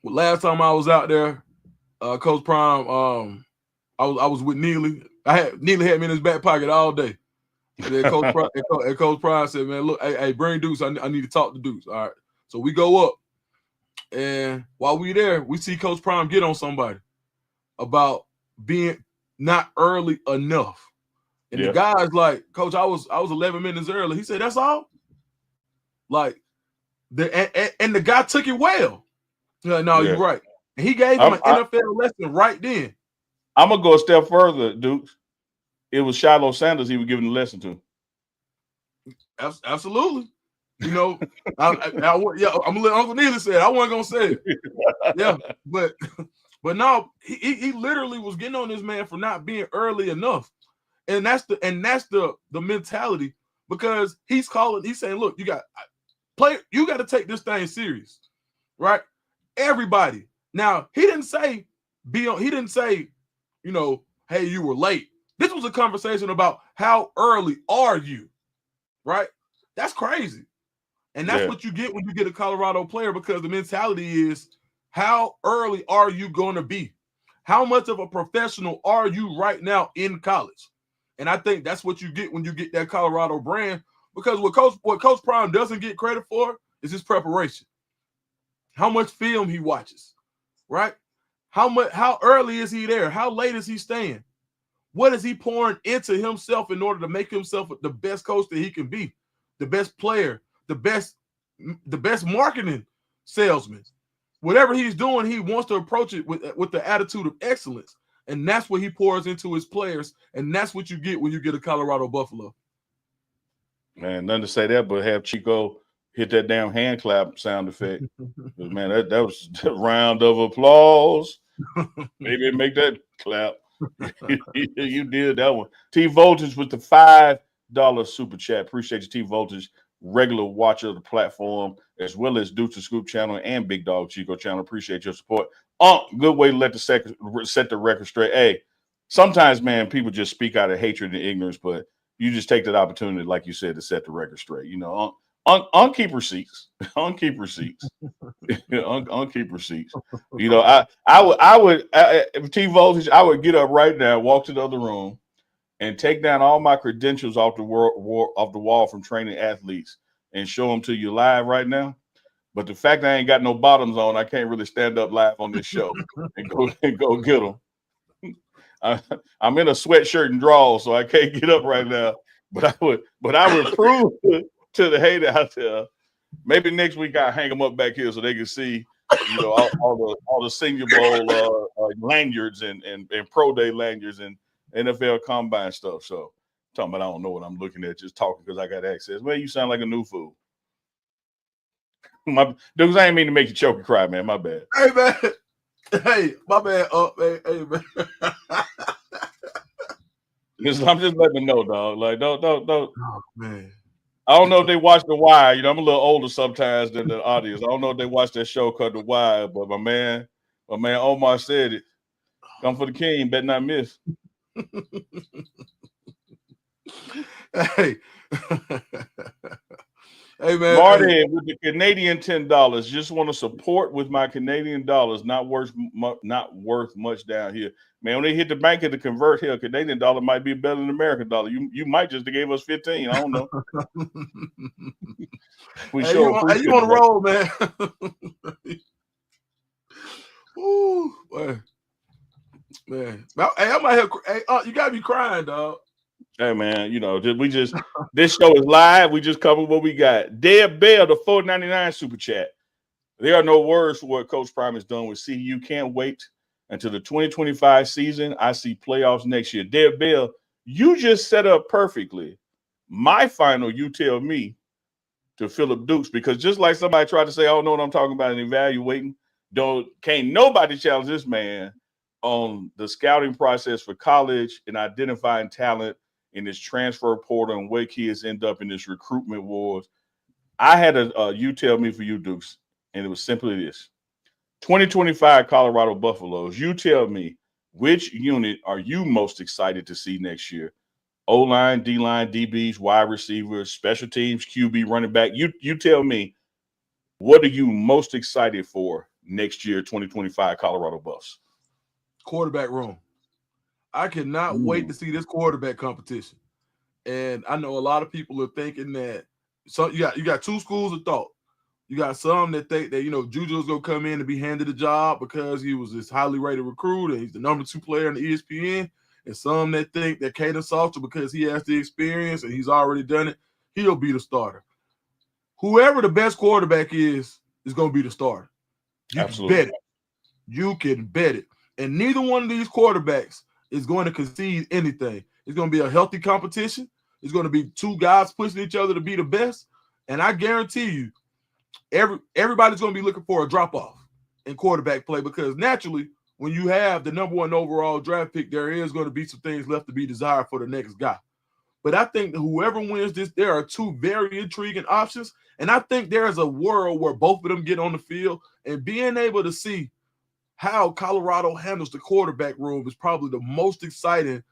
last time I was out there, Coach Prime, I was with Neely. Neely had me in his back pocket all day. And then Coach Prime said, man, look, hey, bring Deuce. I need to talk to Deuce. All right. So we go up. And while we there, we see Coach Prime get on somebody about being not early enough. And the guy's like, Coach, I was 11 minutes early. He said, that's all? Like, the guy took it well. No, you're right. And he gave him an NFL lesson right then. I'm going to go a step further, Duke. It was Shiloh Sanders he was giving the lesson to. Absolutely. I'm going to let Uncle Neely say it. I wasn't going to say it. Yeah, but no, he literally was getting on this man for not being early enough. And that's the mentality, because he's saying, look, you got to take this thing serious, right? Everybody. Now, he didn't say, hey, you were late. This was a conversation about how early are you, right? That's crazy. And that's what you get when you get a Colorado player, because the mentality is, how early are you going to be? How much of a professional are you right now in college? And I think that's what you get when you get that Colorado brand, because what Coach Prime doesn't get credit for is his preparation. How much film he watches, right? How early is he there? How late is he staying? What is he pouring into himself in order to make himself the best coach that he can be, the best player, the best marketing salesman? Whatever he's doing, he wants to approach it with the attitude of excellence. And that's what he pours into his players. And that's what you get when you get a Colorado Buffalo. Man, nothing to say that, but have Chico hit that damn hand clap sound effect. Man, that was a round of applause. Maybe make that clap. You did that one. T Voltage with the $5 super chat. Appreciate you, T Voltage, regular watcher of the platform, as well as Deuce the Scoop channel and Big Dog Chico channel. Appreciate your support. Good way to set the record straight. Hey, sometimes, man, people just speak out of hatred and ignorance, but you just take that opportunity, like you said, to set the record straight. Keep receipts. Keep receipts. Keep receipts. I would T Voltage, I would get up right now, walk to the other room, and take down all my credentials off the wall from training athletes and show them to you live right now. But the fact that I ain't got no bottoms on, I can't really stand up live on this show and go get them. I'm in a sweatshirt and drawers, so I can't get up right now. But I would prove to the hater out there. Maybe next week I hang them up back here so they can see, all the Senior Bowl lanyards and pro day lanyards and NFL Combine stuff. So Talking about I don't know what I'm looking at, just talking because I got access. Well, you sound like a new fool. Dudes, I ain't mean to make you choke and cry, man. My bad. Hey, man. Hey, my bad. Hey, man. I'm just letting them know, dog. Like, don't. Oh, man. I don't know if they watch The Wire. You know, I'm a little older sometimes than the audience. I don't know if they watch that show called The Wire, but my man Omar said it. Come for the king, better not miss. Hey. Hey, man. Marty, hey. with the Canadian $10, just want to support with my Canadian dollars. Not worth much down here, man. When they hit the bank and to convert here, Canadian dollar might be better than American dollar. You might just have gave us 15. I don't know. We Hey, sure you on the roll, man. Ooh, man. Hey, I'm out here. Hey, you gotta be crying, dog. Hey, man, you know, this show is live. We just covered what we got. Deb Bell, the $4.99 super chat. There are no words for what Coach Prime has done with CU. Can't wait until the 2025 season. I see playoffs next year. Deb Bell, you just set up perfectly my final You Tell Me to Philip Dukes, because just like somebody tried to say, I don't know what I'm talking about and evaluating, can't nobody challenge this man on the scouting process for college and identifying talent in this transfer portal and where kids end up in this recruitment wars. I had a You Tell Me for you, Dukes, and it was simply this. 2025 Colorado Buffaloes, you tell me, which unit are you most excited to see next year? O-line, D-line, DBs, wide receivers, special teams, QB, running back. You tell me, what are you most excited for next year, 2025 Colorado Buffs? Quarterback room. I cannot wait to see this quarterback competition. And I know a lot of people are thinking that you got two schools of thought. You got some that think that, Juju's going to come in and be handed the job because he was this highly rated recruit and he's the number 2 player in the ESPN. And some that think that Caden Salter, because he has the experience and he's already done it, he'll be the starter. Whoever the best quarterback is going to be the starter. You Absolutely. can bet it. You can bet it. And neither one of these quarterbacks is going to concede anything. It's going to be a healthy competition. It's going to be two guys pushing each other to be the best. And I guarantee you, everybody's going to be looking for a drop-off in quarterback play, because naturally, when you have the number 1 overall draft pick, there is going to be some things left to be desired for the next guy. But I think that whoever wins this, there are two very intriguing options. And I think there is a world where both of them get on the field, and being able to see how Colorado handles the quarterback room is probably the most exciting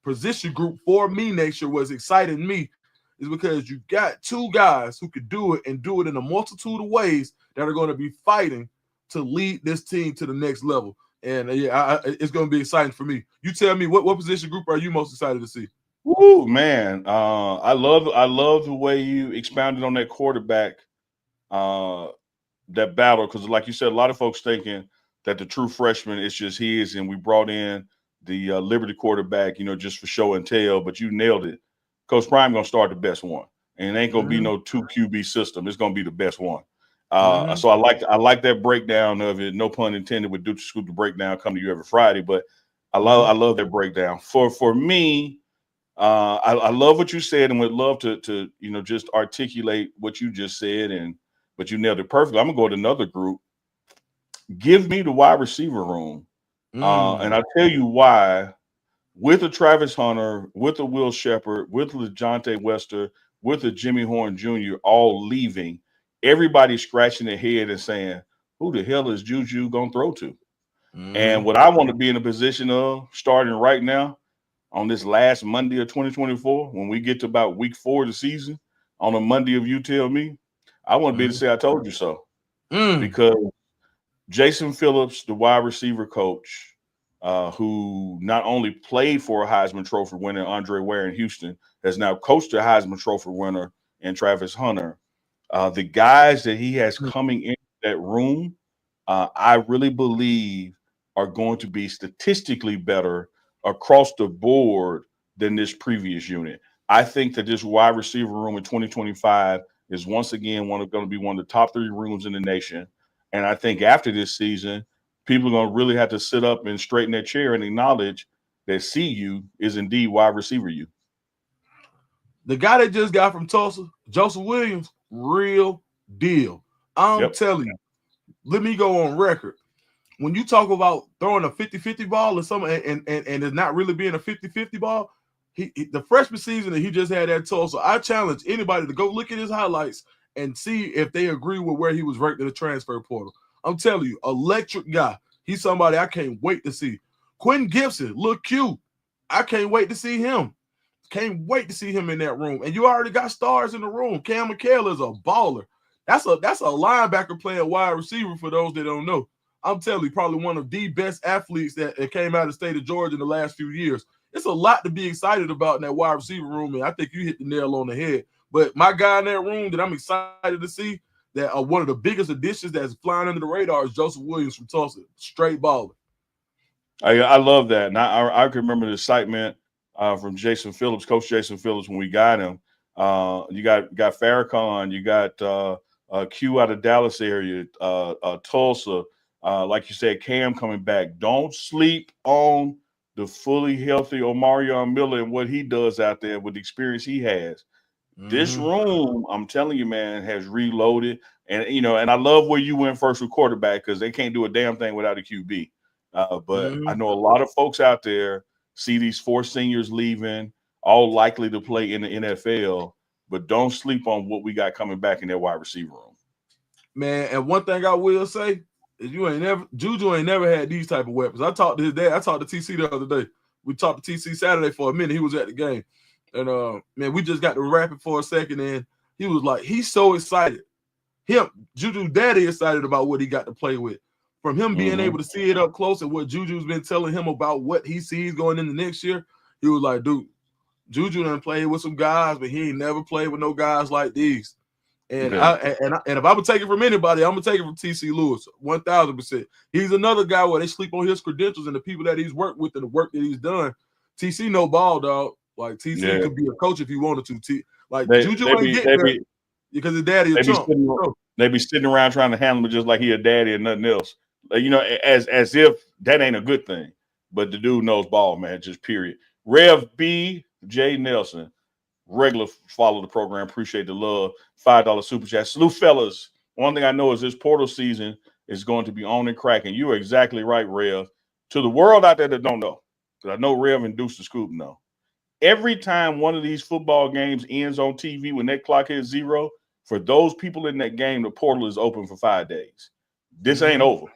position group for me next year. What's exciting me is because you got two guys who could do it and do it in a multitude of ways that are going to be fighting to lead this team to the next level. And it's going to be exciting for me. You tell me, what position group are you most excited to see? Woo, man. I love the way you expounded on that quarterback, that battle, because like you said, a lot of folks thinking that the true freshman is just his, and we brought in the Liberty quarterback, just for show and tell, but you nailed it. Coach Prime going to start the best one, and it ain't going to be no 2 QB system. It's going to be the best one. So I like that breakdown of it. No pun intended with Duke Scoop, the breakdown coming to you every Friday, but I love that breakdown. For me, I love what you said, and would love to just articulate what you just said, but you nailed it perfectly. I'm gonna go to another group. Give me the wide receiver room, and I'll tell you why. With a Travis Hunter, with a Will Shepard, with LeJontay Wester, with a Jimmy Horn Jr. all leaving, everybody's scratching their head and saying, "Who the hell is Juju gonna throw to?" And what I want to be in a position of starting right now, on this last Monday of 2024, when we get to about week 4 of the season, on a Monday of You Tell Me, I want to be able to say I told you so. Because Jason Phillips, the wide receiver coach, who not only played for a Heisman Trophy winner, Andre Ware in Houston, has now coached a Heisman Trophy winner in Travis Hunter. The guys that he has coming into that room, I really believe are going to be statistically better across the board than this previous unit. I think that this wide receiver room in 2025 is once again going to be one of the top 3 rooms in the nation. And I think after this season, people are going to really have to sit up and straighten their chair and acknowledge that CU is indeed wide receiver you. The guy that just got from Tulsa, Joseph Williams, real deal. I'm telling you, let me go on record. When you talk about throwing a 50-50 ball or something and it's not really being a 50-50 ball, the freshman season that he just had at Tulsa, I challenge anybody to go look at his highlights and see if they agree with where he was ranked in the transfer portal. I'm telling you, electric guy. He's somebody I can't wait to see. Quentin Gibson, look cute. I can't wait to see him. Can't wait to see him in that room. And you already got stars in the room. Cam McHale is a baller. That's a linebacker playing wide receiver for those that don't know. I'm telling you, probably one of the best athletes that came out of the state of Georgia in the last few years. It's a lot to be excited about in that wide receiver room, and I think you hit the nail on the head. But my guy in that room that I'm excited to see, that one of the biggest additions that's flying under the radar is Joseph Williams from Tulsa. Straight baller. I love that. And I can remember the excitement from Jason Phillips, Coach Jason Phillips, when we got him. You got Farrakhan, you got Q out of Dallas area, Tulsa. Like you said, Cam coming back. Don't sleep on the fully healthy Omarion Miller and what he does out there with the experience he has. This room, I'm telling you, man, has reloaded. And, and I love where you went first with quarterback because they can't do a damn thing without a QB. But I know a lot of folks out there see these 4 seniors leaving, all likely to play in the NFL, but don't sleep on what we got coming back in that wide receiver room. Man, and one thing I will say is Juju ain't never had these type of weapons. I talked to his dad. I talked to TC the other day. We talked to TC Saturday for a minute. He was at the game. And, man, we just got to wrap it for a second, and he was like, he's so excited. Juju daddy excited about what he got to play with. From him being able to see it up close and what Juju's been telling him about what he sees going into next year, he was like, dude, Juju done played with some guys, but he ain't never played with no guys like these. And if I'm gonna take it from anybody, I'm gonna take it from TC Lewis, 1,000%. He's another guy where they sleep on his credentials and the people that he's worked with and the work that he's done. TC no ball, dog. Like TC could be a coach if he wanted to. Juju ain't getting there because his daddy a chump. They be sitting around trying to handle it just like he a daddy and nothing else. As if that ain't a good thing. But the dude knows ball, man, just period. Rev B. J. Nelson, regular follow the program. Appreciate the love. $5 super chat. Salute, fellas. One thing I know is this portal season is going to be on and cracking. You are exactly right, Rev. To the world out there that don't know, because I know Rev and Deuce the Scoop know. Every time one of these football games ends on TV, when that clock hits 0, for those people in that game, the portal is open for 5 days. This ain't over.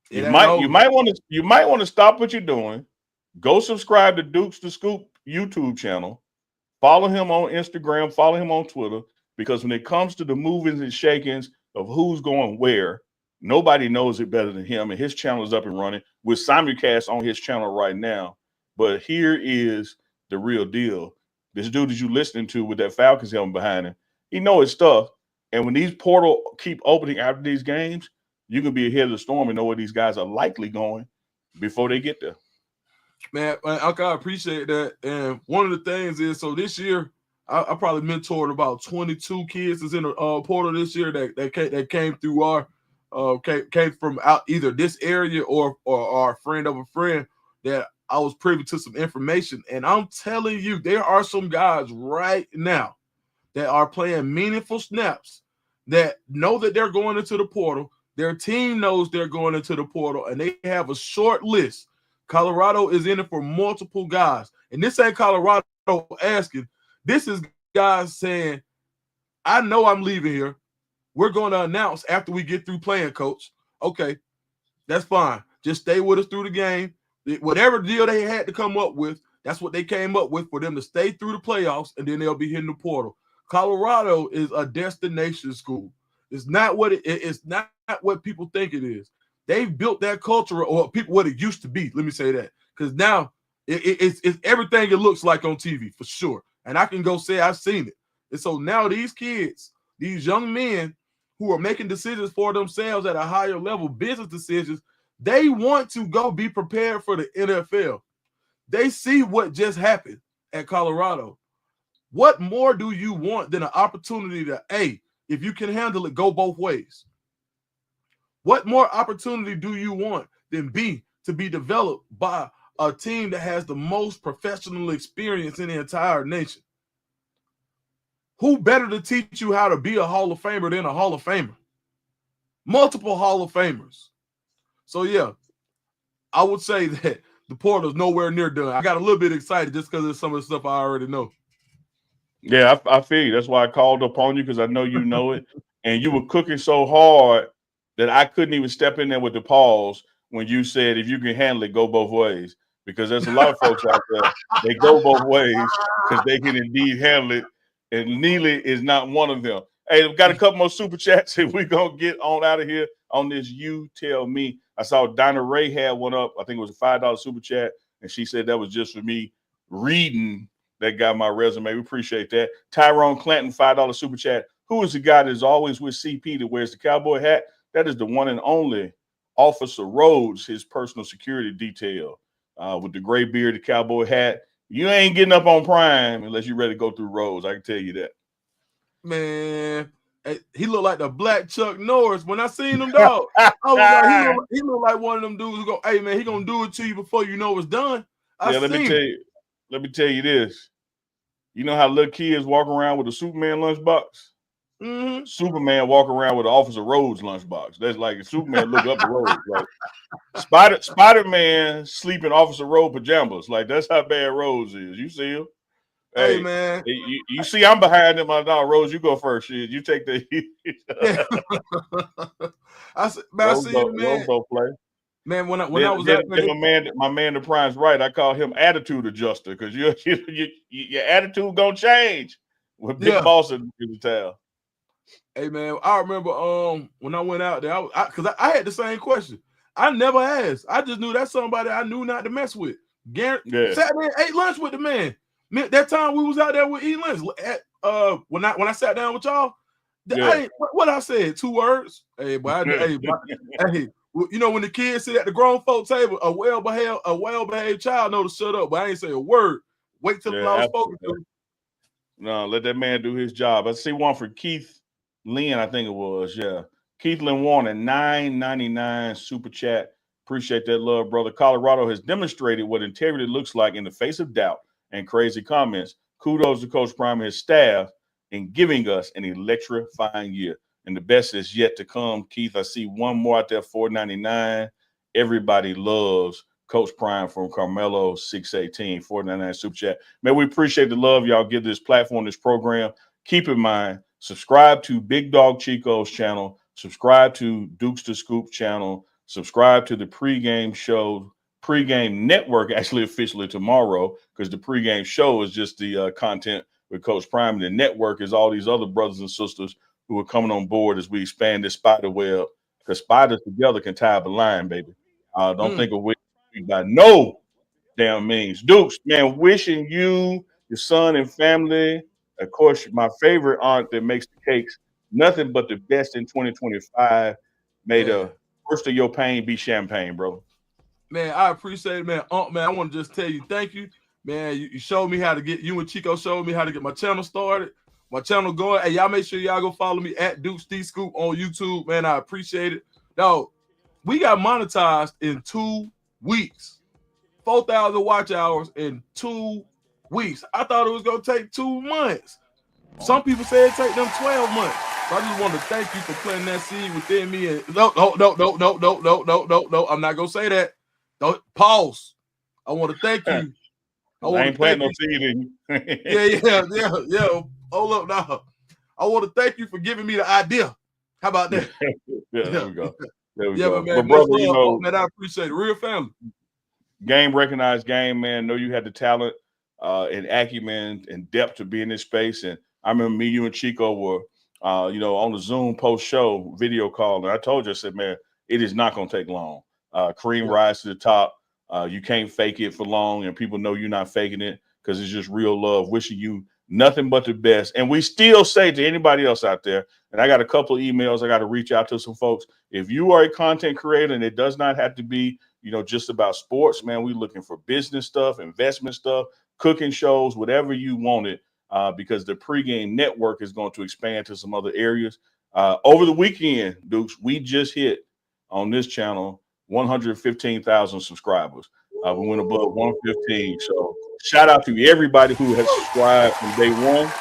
You might want to stop what you're doing. Go subscribe to Dukes the Scoop YouTube channel. Follow him on Instagram. Follow him on Twitter. Because when it comes to the movings and shakings of who's going where, nobody knows it better than him. And his channel is up and running with simulcast on his channel right now. But here is the real deal. This dude that you listening to with that Falcons helmet behind him, he know his stuff. And when these portal keep opening after these games, you can be ahead of the storm and know where these guys are likely going before they get there. Man, I appreciate that. And one of the things is, so this year, I probably mentored about 22 kids that's in the portal this year that came through our came from out either this area or our friend of a friend that I was privy to some information. And I'm telling you, there are some guys right now that are playing meaningful snaps that know that they're going into the portal. Their team knows they're going into the portal, and they have a short list. Colorado is in it for multiple guys. And this ain't Colorado asking. This is guys saying, I know I'm leaving here. We're going to announce after we get through playing, coach. Okay, that's fine. Just stay with us through the game. Whatever deal they had to come up with, that's what they came up with for them to stay through the playoffs, and then they'll be hitting the portal. Colorado is a destination school. It's not what it's not what people think it is. They've built that culture, or people what it used to be. Let me say that, because now it's everything it looks like on TV for sure. And I can go say I've seen it. And so now these kids, these young men who are making decisions for themselves at a higher level, business decisions, they want to go be prepared for the NFL. They see what just happened at Colorado. What more do you want than an opportunity to, A, if you can handle it, go both ways? What more opportunity do you want than B, to be developed by a team that has the most professional experience in the entire nation. Who better to teach you how to be a Hall of Famer than a Hall of Famer? Multiple Hall of Famers. So, yeah, I would say that the portal is nowhere near done. I got a little bit excited just because of some of the stuff I already know. Yeah, I feel you. That's why I called upon you, because I know you know it. And you were cooking so hard that I couldn't even step in there with the pause when you said, if you can handle it, go both ways. Because there's a lot of folks out there, they go both ways because they can indeed handle it. And Neely is not one of them. Hey, we've got a couple more super chats and we're going to get on out of here on this You Tell Me. I saw Dinah Ray had one up. I think it was a $5 super chat. And she said that was just for me reading that got my resume. We appreciate that. Tyrone Clanton, $5 super chat. Who is the guy that is always with CP that wears the cowboy hat? That is the one and only Officer Rhodes, his personal security detail. With the gray beard, the cowboy hat. You ain't getting up on Prime unless you're ready to go through Rhodes. I can tell you that. Man, he looked like the black Chuck Norris. When I seen him, dog, I was like, he looked like one of them dudes who go, hey, man, he going to do it to you before you know it's done. Let me tell you this. You know how little kids walk around with a Superman lunchbox? Mm-hmm. Superman walk around with an Officer Rhodes lunchbox. That's like Superman look up the road. Like Spider-Man sleep in Officer Rhodes pajamas. Like, that's how bad Rhodes is. You see him? Hey, man. You see I'm behind him. My dog, Rhodes, you go first. Shit. You take the I see you, man. Rhodes don't play. Man, when I was at my man the Prime's right. I call him attitude adjuster because your attitude gonna change with Big Boss in the town. Hey, man, I remember when I went out there, because I had the same question. I never asked. I just knew that's somebody I knew not to mess with. Sat there, ate lunch with the man. That time we was out there with eating lunch. When I sat down with y'all, what I said, 2 words. Hey, boy, hey, you know when the kids sit at the grown folk table, a well-behaved child know to shut up, but I ain't say a word. Wait till I was spoken to. No, let that man do his job. I see one for Keith Lynn, I think it was. Yeah. Keith Lynn Warner, $9.99 super chat. Appreciate that love, brother. Colorado has demonstrated what integrity looks like in the face of doubt and crazy comments. Kudos to Coach Prime and his staff in giving us an electrifying year. And the best is yet to come. Keith, I see one more out there, $4.99. Everybody loves Coach Prime from Carmelo, 618, $4.99 super chat. Man, we appreciate the love y'all give this platform, this program. Keep in mind, subscribe to Big Dog Chico's channel. Subscribe to Dukes to Scoop channel. Subscribe to the pregame show, pregame network, actually officially tomorrow, because the pregame show is just the content with Coach Prime. And the network is all these other brothers and sisters who are coming on board as we expand this spider web, because spiders together can tie up a line, baby. Don't think of it by no damn means. Dukes, man, wishing you, your son and family, of course, my favorite aunt that makes the cakes, nothing but the best in 2025. May the worst of your pain be champagne, bro. Man, I appreciate it, man. Man, I want to just tell you thank you. Man, you showed me how to get, you and Chico showed me how to get my channel started, my channel going. Hey, y'all make sure y'all go follow me at Dukes D Scoop on YouTube. Man, I appreciate it. Now, we got monetized in 2 weeks. 4,000 watch hours in 2 weeks. I thought it was going to take 2 months. Some people say it take them 12 months. So I just want to thank you for planting that seed within me. And no. I'm not going to say that. Don't pause. I want to thank you. I ain't planting no seed in you. Yeah. Hold up now. I want to thank you for giving me the idea. How about that? There we go. Man, but brother, you know, man, I appreciate it. Real family. Game recognized game, man. Know you had the talent and acumen and depth to be in this space. And I remember me, you, and Chico were, on the Zoom post-show video call. And I told you, I said, man, it is not going to take long. Cream rise to the top. You can't fake it for long, and people know you're not faking it because it's just real love. Wishing you nothing but the best. And we still say to anybody else out there, and I got a couple of emails, I got to reach out to some folks. If you are a content creator, and it does not have to be, just about sports, man, we're looking for business stuff, investment stuff, cooking shows, whatever you want it, because the pregame network is going to expand to some other areas. Over the weekend, Dukes, we just hit on this channel 115,000 subscribers. We went above 115. So shout out to everybody who has subscribed from day one.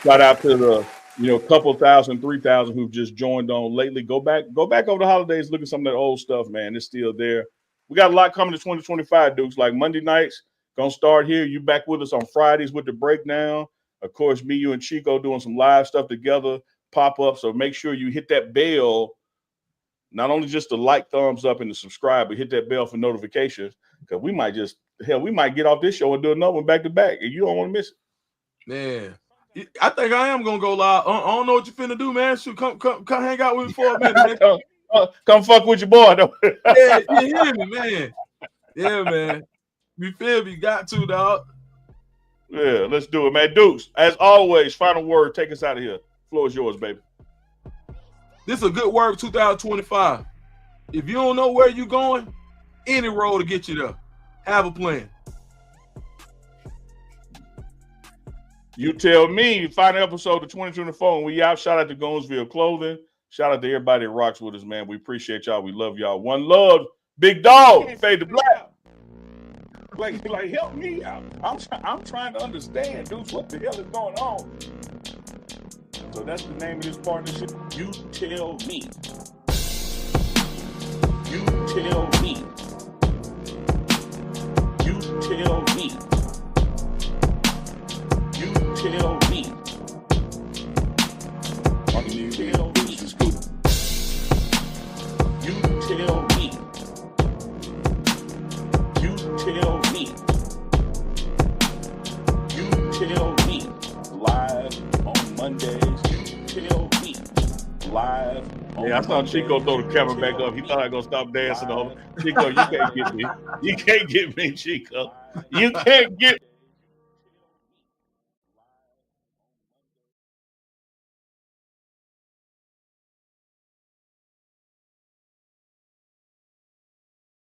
Shout out to the couple thousand, 3,000 who've just joined on lately. Go back over the holidays, look at some of that old stuff, man. It's still there. We got a lot coming to 2025, Dukes. Like Monday nights, gonna start here. You back with us on Fridays with the breakdown. Of course, me, you, and Chico doing some live stuff together, pop up. So make sure you hit that bell. Not only just the like, thumbs up, and the subscribe, but hit that bell for notifications, because we might get off this show and do another one back to back, and you don't want to miss it. Man, I think I am gonna go live. I don't know what you finna do, man. Shoot, come hang out with me for a minute, man. Come fuck with your boy, though. Yeah, you hear me, man. Yeah, man. You feel me? Got to, dog. Yeah, let's do it, man. Dukes, as always, final word. Take us out of here. Floor is yours, baby. This is a good word 2025. If you don't know where you're going, any road to get you there. Have a plan. You tell me. Final episode of 2024, and we out. Shout out to Gonesville Clothing. Shout out to everybody that rocks with us, man. We appreciate y'all. We love y'all. One love. Big dog. Fade to black. Like help me out. I'm trying to understand, dudes, what the hell is going on? So that's the name of this partnership. You tell me. You tell me. You tell me. You tell me. You tell me. You tell me. You tell me. You tell me. Live on Mondays. Tell me live. Yeah, I saw Chico throw the camera back up. He thought I was gonna stop dancing on. Chico, you can't get me. You can't get me, Chico. You can't get